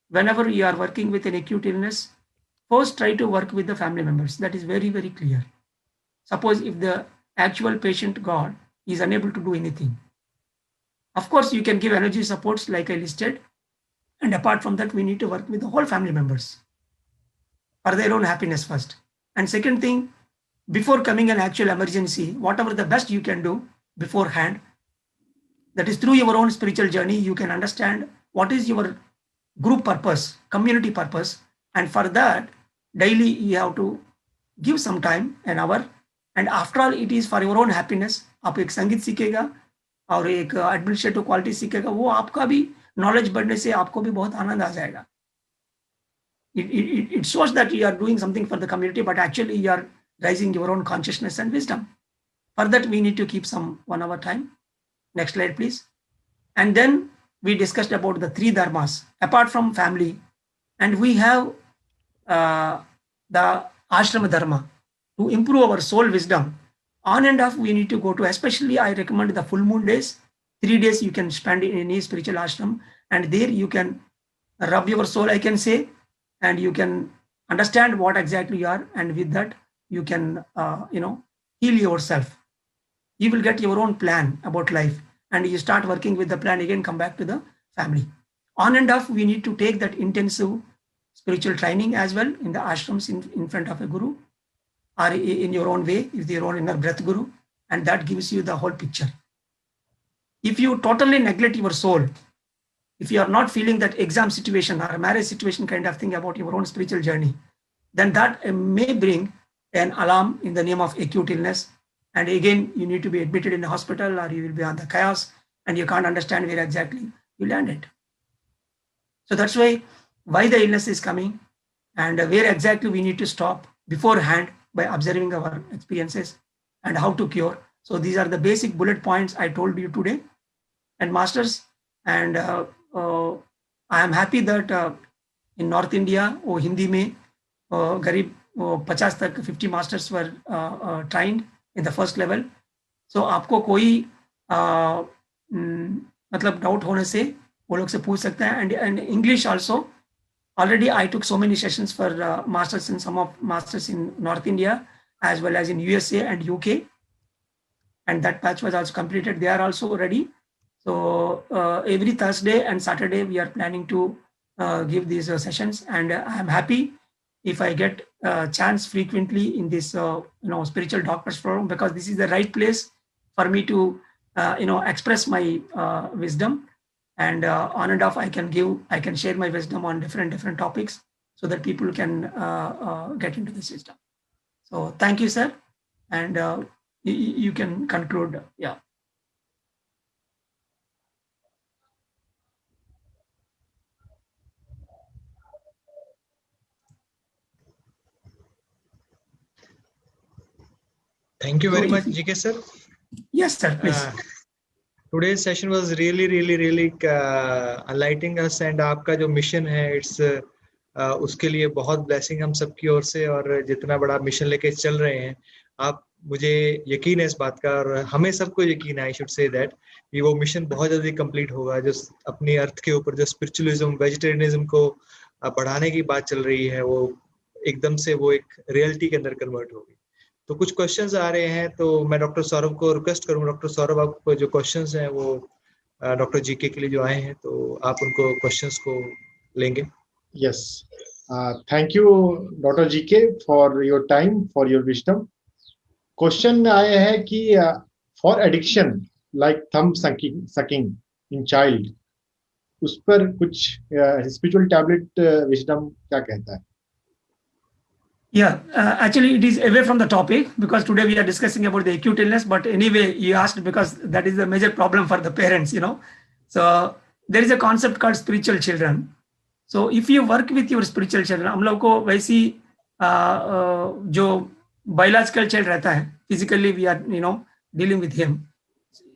Whenever you are working with an acute illness, first try to work with the family members. That is very, very clear. Suppose if the actual patient God is unable to do anything, of course, you can give energy supports like I listed. And apart from that, we need to work with the whole family members for their own happiness first. And second thing, before coming an actual emergency, whatever the best you can do beforehand, that is through your own spiritual journey, you can understand what is your group purpose, community purpose. And for that, daily you have to give some time, an hour. And after all, it is for your own happiness. आप एक संगीत सीखेगा और एक administrative quality सीखेगा, वो आपका भी नॉलेज बढ़ने से आपको भी बहुत आनंद आ जाएगा. It shows that you are doing something for the community, but actually you are raising your own consciousness and wisdom. For that, we need to keep some 1 hour time. Next slide, please. And then we discussed about the 3 dharmas apart from family, and we have the ashrama dharma to improve our soul wisdom. On and off, we need to go to, especially I recommend the full moon days. 3 days you can spend in any spiritual ashram, and there you can rub your soul, I can say, and you can understand what exactly you are, and with that you can heal yourself. You will get your own plan about life, and you start working with the plan again, come back to the family. On and off, we need to take that intensive spiritual training as well in the ashrams in front of a guru, or in your own way with your own inner breath guru, and that gives you the whole picture. If you totally neglect your soul, if you are not feeling that exam situation or a marriage situation kind of thing about your own spiritual journey, then that may bring an alarm in the name of acute illness. And again, you need to be admitted in the hospital, or you will be on the chaos, and you can't understand where exactly you landed. So that's why the illness is coming, and where exactly we need to stop beforehand by observing our experiences and how to cure. So these are the basic bullet points I told you today. And masters, and I am happy that in North India, Hindi mein, garib 50 tak 50 masters were trained in the first level. So आपको कोई मतलब doubt होने से वो लोग से पूछ सकते हैं. And English also. Already I took so many sessions for masters in some of masters in North India as well as in USA and UK, and that batch was also completed. They are also ready. So every Thursday and Saturday we are planning to give these sessions, and I am happy if I get a chance frequently in this spiritual doctors forum, because this is the right place for me to express my wisdom. And on and off, I can share my wisdom on different topics so that people can get into the system. So thank you, sir. And you can conclude. Yeah. Thank you very much, GK sir. Yes, sir, please. Today's session was really enlightening us, and आपका जो mission है it's उसके लिए बहुत blessing हम सबकी ओर से, और जितना बड़ा मिशन लेके चल रहे हैं आप, मुझे यकीन है इस बात का, और हमें सबको यकीन है, आई शुड से दैट कि वो मिशन बहुत जल्दी कंप्लीट होगा. जो अपनी अर्थ के ऊपर जो स्पिरिचुअलिज्म वेजिटेरियनिज्म को बढ़ाने की बात चल रही है, वो एकदम से वो एक रियलिटी के अंदर कन्वर्ट होगी. तो कुछ क्वेश्चंस आ रहे हैं, तो मैं डॉक्टर सौरभ को रिक्वेस्ट करूंगा. डॉक्टर सौरभ, आपको जो क्वेश्चंस हैं वो डॉक्टर जीके के लिए जो आए हैं, तो आप उनको क्वेश्चंस को लेंगे. Yes, thank you doctor GK for your time, for your wisdom. Question आए हैं कि for addiction like thumb sucking in child, उस पर कुछ स्पिरिचुअल टैबलेट विजडम क्या कहता है? Yeah, actually it is away from the topic, because today we are discussing about the acute illness, but anyway you asked because that is the major problem for the parents, So there is a concept called spiritual children. So if you work with your spiritual children, हम लोग को वैसी जो biological child रहता है, physically we are dealing with him.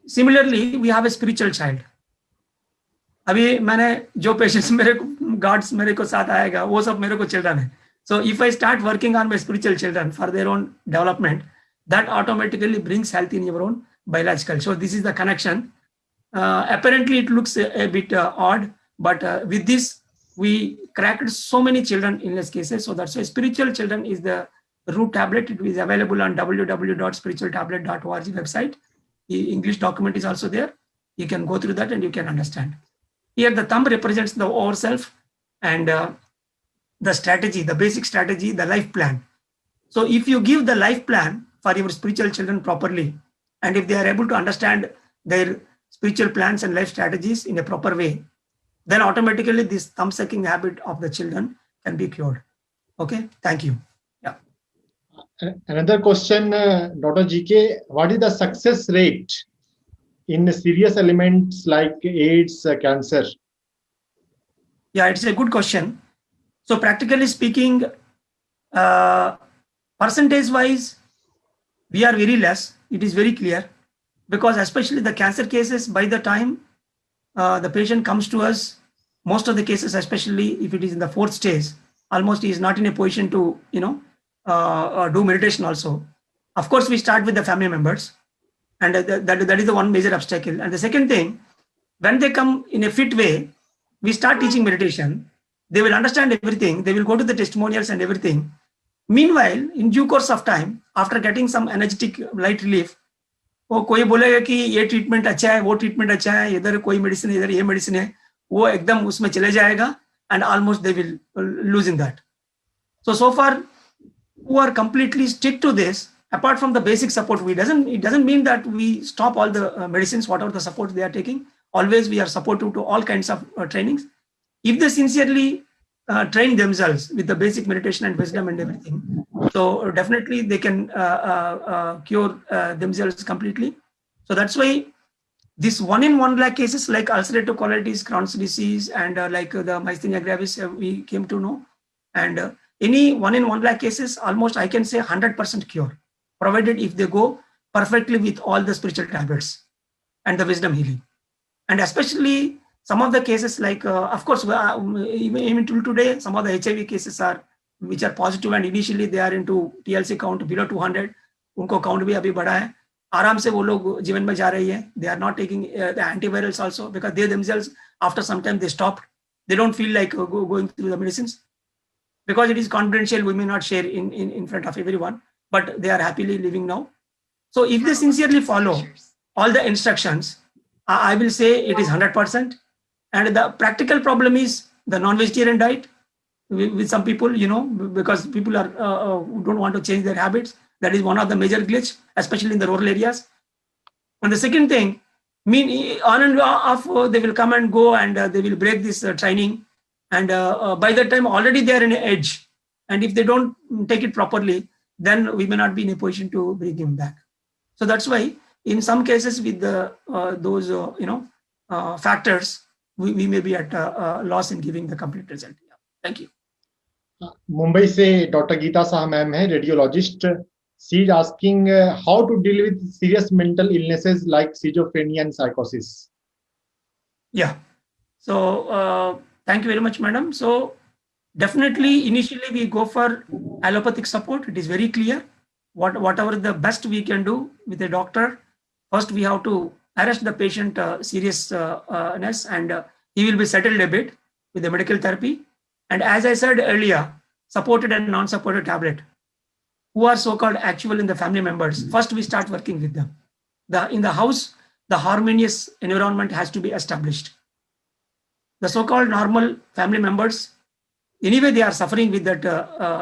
Similarly we have a spiritual child. अभी मैंने जो patients मेरे guards मेरे को साथ आएगा, वो सब मेरे को children है. So if I start working on my spiritual children for their own development, that automatically brings health in your own biological. So this is the connection. Apparently it looks a bit odd, but with this we cracked so many children illness cases. So that's why spiritual children is the root tablet. It is available on www.spiritualtablet.org website. The English document is also there. You can go through that and you can understand. Here the thumb represents the ourself, and the strategy, the basic strategy, the life plan. So if you give the life plan for your spiritual children properly, and if they are able to understand their spiritual plans and life strategies in a proper way, then automatically this thumb sucking habit of the children can be cured. Okay, thank you. Yeah. Another question, Dr. GK, what is the success rate in serious elements like AIDS, cancer? Yeah, it's a good question. So practically speaking, percentage wise, we are very less. It is very clear, because especially the cancer cases, by the time the patient comes to us, most of the cases, especially if it is in the 4th stage, almost he is not in a position to, do meditation also. Of course, we start with the family members, and that is the one major obstacle. And the second thing, when they come in a fit way, we start teaching meditation. They will understand everything. They will go to the testimonials and everything. Meanwhile, in due course of time, after getting some energetic light relief, वो कोई बोलेगा कि ये treatment अच्छा है, वो treatment अच्छा है, इधर कोई मेडिसिन है, इधर ये मेडिसिन है, वो एकदम उसमें चले जाएगा, and almost they will lose in that. So far, who are completely stick to this, apart from the basic support, it doesn't mean that we stop all the medicines, whatever the support they are taking. Always we are supportive to all kinds of trainings. If they sincerely train themselves with the basic meditation and wisdom and everything, so definitely they can cure themselves completely. So that's why this 1 in 1 lakh cases like ulcerative colitis, Crohn's disease, and like the myasthenia gravis, we came to know. And any 1 in 1 lakh cases, almost I can say 100% cure, provided if they go perfectly with all the spiritual tablets and the wisdom healing. And especially some of the cases like, of course, even till today, some of the HIV cases which are positive, and initially they are into TLC count below 200. उनको count भी अभी बढ़ा है. आराम से वो लोग जीवन में जा रही है. They are not taking the antivirals also, because they themselves, after some time, they stopped. They don't feel like going through the medicines. Because it is confidential, we may not share in front of everyone, but they are happily living now. So if they sincerely follow all the instructions, I will say it is 100%. And the practical problem is the non-vegetarian diet with some people, because people are don't want to change their habits. That is one of the major glitch, especially in the rural areas. And the second thing, on and off, they will come and go, and they will break this training. And by that time, already they are in an edge. And if they don't take it properly, then we may not be in a position to bring him back. So that's why, in some cases, with those factors, we may be at a loss in giving the complete result. Yeah. Thank you. Mumbai से doctor Geeta Saha ma'am है, radiologist. She is asking how to deal with serious mental illnesses like schizophrenia and psychosis. Yeah. So thank you very much, madam. So definitely, initially we go for allopathic support. It is very clear. Whatever the best we can do with a doctor, first we have to arrest the patient seriousness, and he will be settled a bit with the medical therapy. And as I said earlier, supported and non-supported tablet, who are so-called actual in the family members, first we start working with them. In the house, the harmonious environment has to be established. The so-called normal family members, anyway, they are suffering with that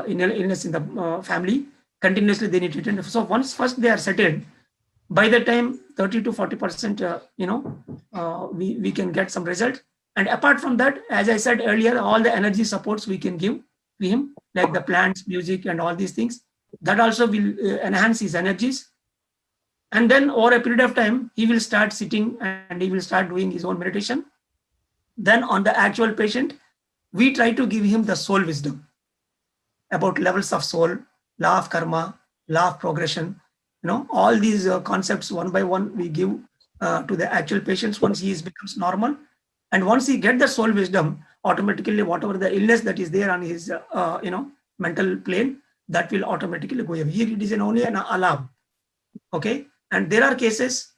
illness in the family. Continuously, they need treatment. So once first they are settled, by the time 30 to 40%, we can get some result. And apart from that, as I said earlier, all the energy supports we can give to him, like the plants, music, and all these things, that also will enhance his energies. And then over a period of time, he will start sitting and he will start doing his own meditation. Then on the actual patient, we try to give him the soul wisdom about levels of soul, law of karma, law of progression, all these concepts one by one we give to the actual patients once he becomes normal. And once he gets the soul wisdom, automatically whatever the illness that is there on his mental plane, that will automatically go away. Here it is only an alarm. Okay. And there are cases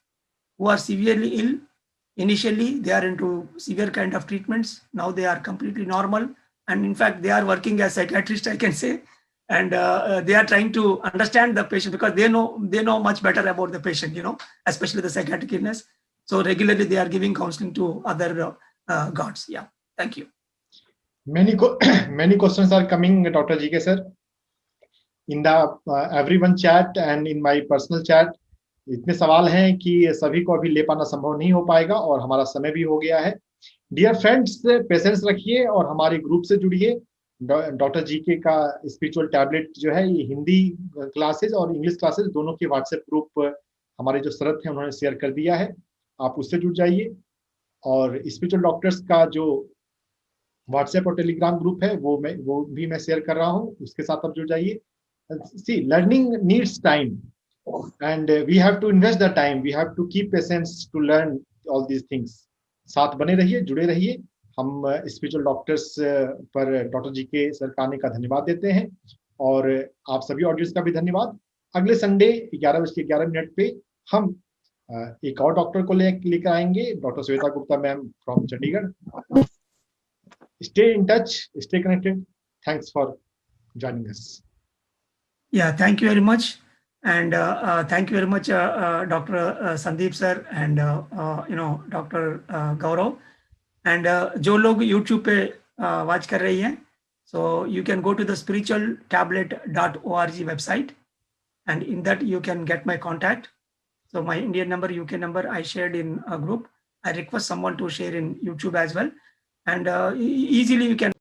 who are severely ill. Initially, they are into severe kind of treatments. Now they are completely normal. And in fact, they are working as psychiatrists, I can say. And they are trying to understand the patient, because they know much better about the patient, especially the psychiatric illness. So regularly they are giving counseling to other gods. Yeah. Thank you. Many questions are coming, Dr. GK sir. In the everyone chat and in my personal chat, इतने सवाल हैं कि सभी को अभी ले पाना संभव नहीं हो पाएगा और हमारा समय भी हो गया है. डियर फ्रेंड्स, पेशेंस रखिए और हमारे ग्रुप से जुड़िए. डॉक्टर जीके का स्पिरिचुअल टैबलेट जो है, ये हिंदी क्लासेस और इंग्लिश क्लासेस दोनों के व्हाट्सएप ग्रुप हमारे जो शरद थे उन्होंने शेयर कर दिया है. आप उससे जुड़ जाइए. और स्पिरिचुअल डॉक्टर्स का जो व्हाट्सएप और टेलीग्राम ग्रुप है वो भी मैं शेयर कर रहा हूँ, उसके साथ आप जुड़ जाइए. See, learning needs time, and we have to invest the time. We have to keep patience to learn all these things. साथ बने रहिए, जुड़े रहिए. हम स्पिरिचुअल डॉक्टर्स पर डॉक्टर जी के सर का आने का धन्यवाद देते हैं, और आप सभी ऑडियंस का भी धन्यवाद. अगले संडे 11:11 पे हम एक और डॉक्टर को लेकर आएंगे, doctor Shweta Gupta ma'am from Chandigarh. Stay in touch, stay connected. Thanks for joining us. Yeah, thank you very much. And thank you very much, Dr. Sandeep sir and Dr. Gaurav. And जो लोग YouTube पे watch कर रही हैं, so you can go to the spiritualtablet.org website, and in that you can get my contact. So my Indian number, UK number, I shared in a group. I request someone to share in YouTube as well, and easily you can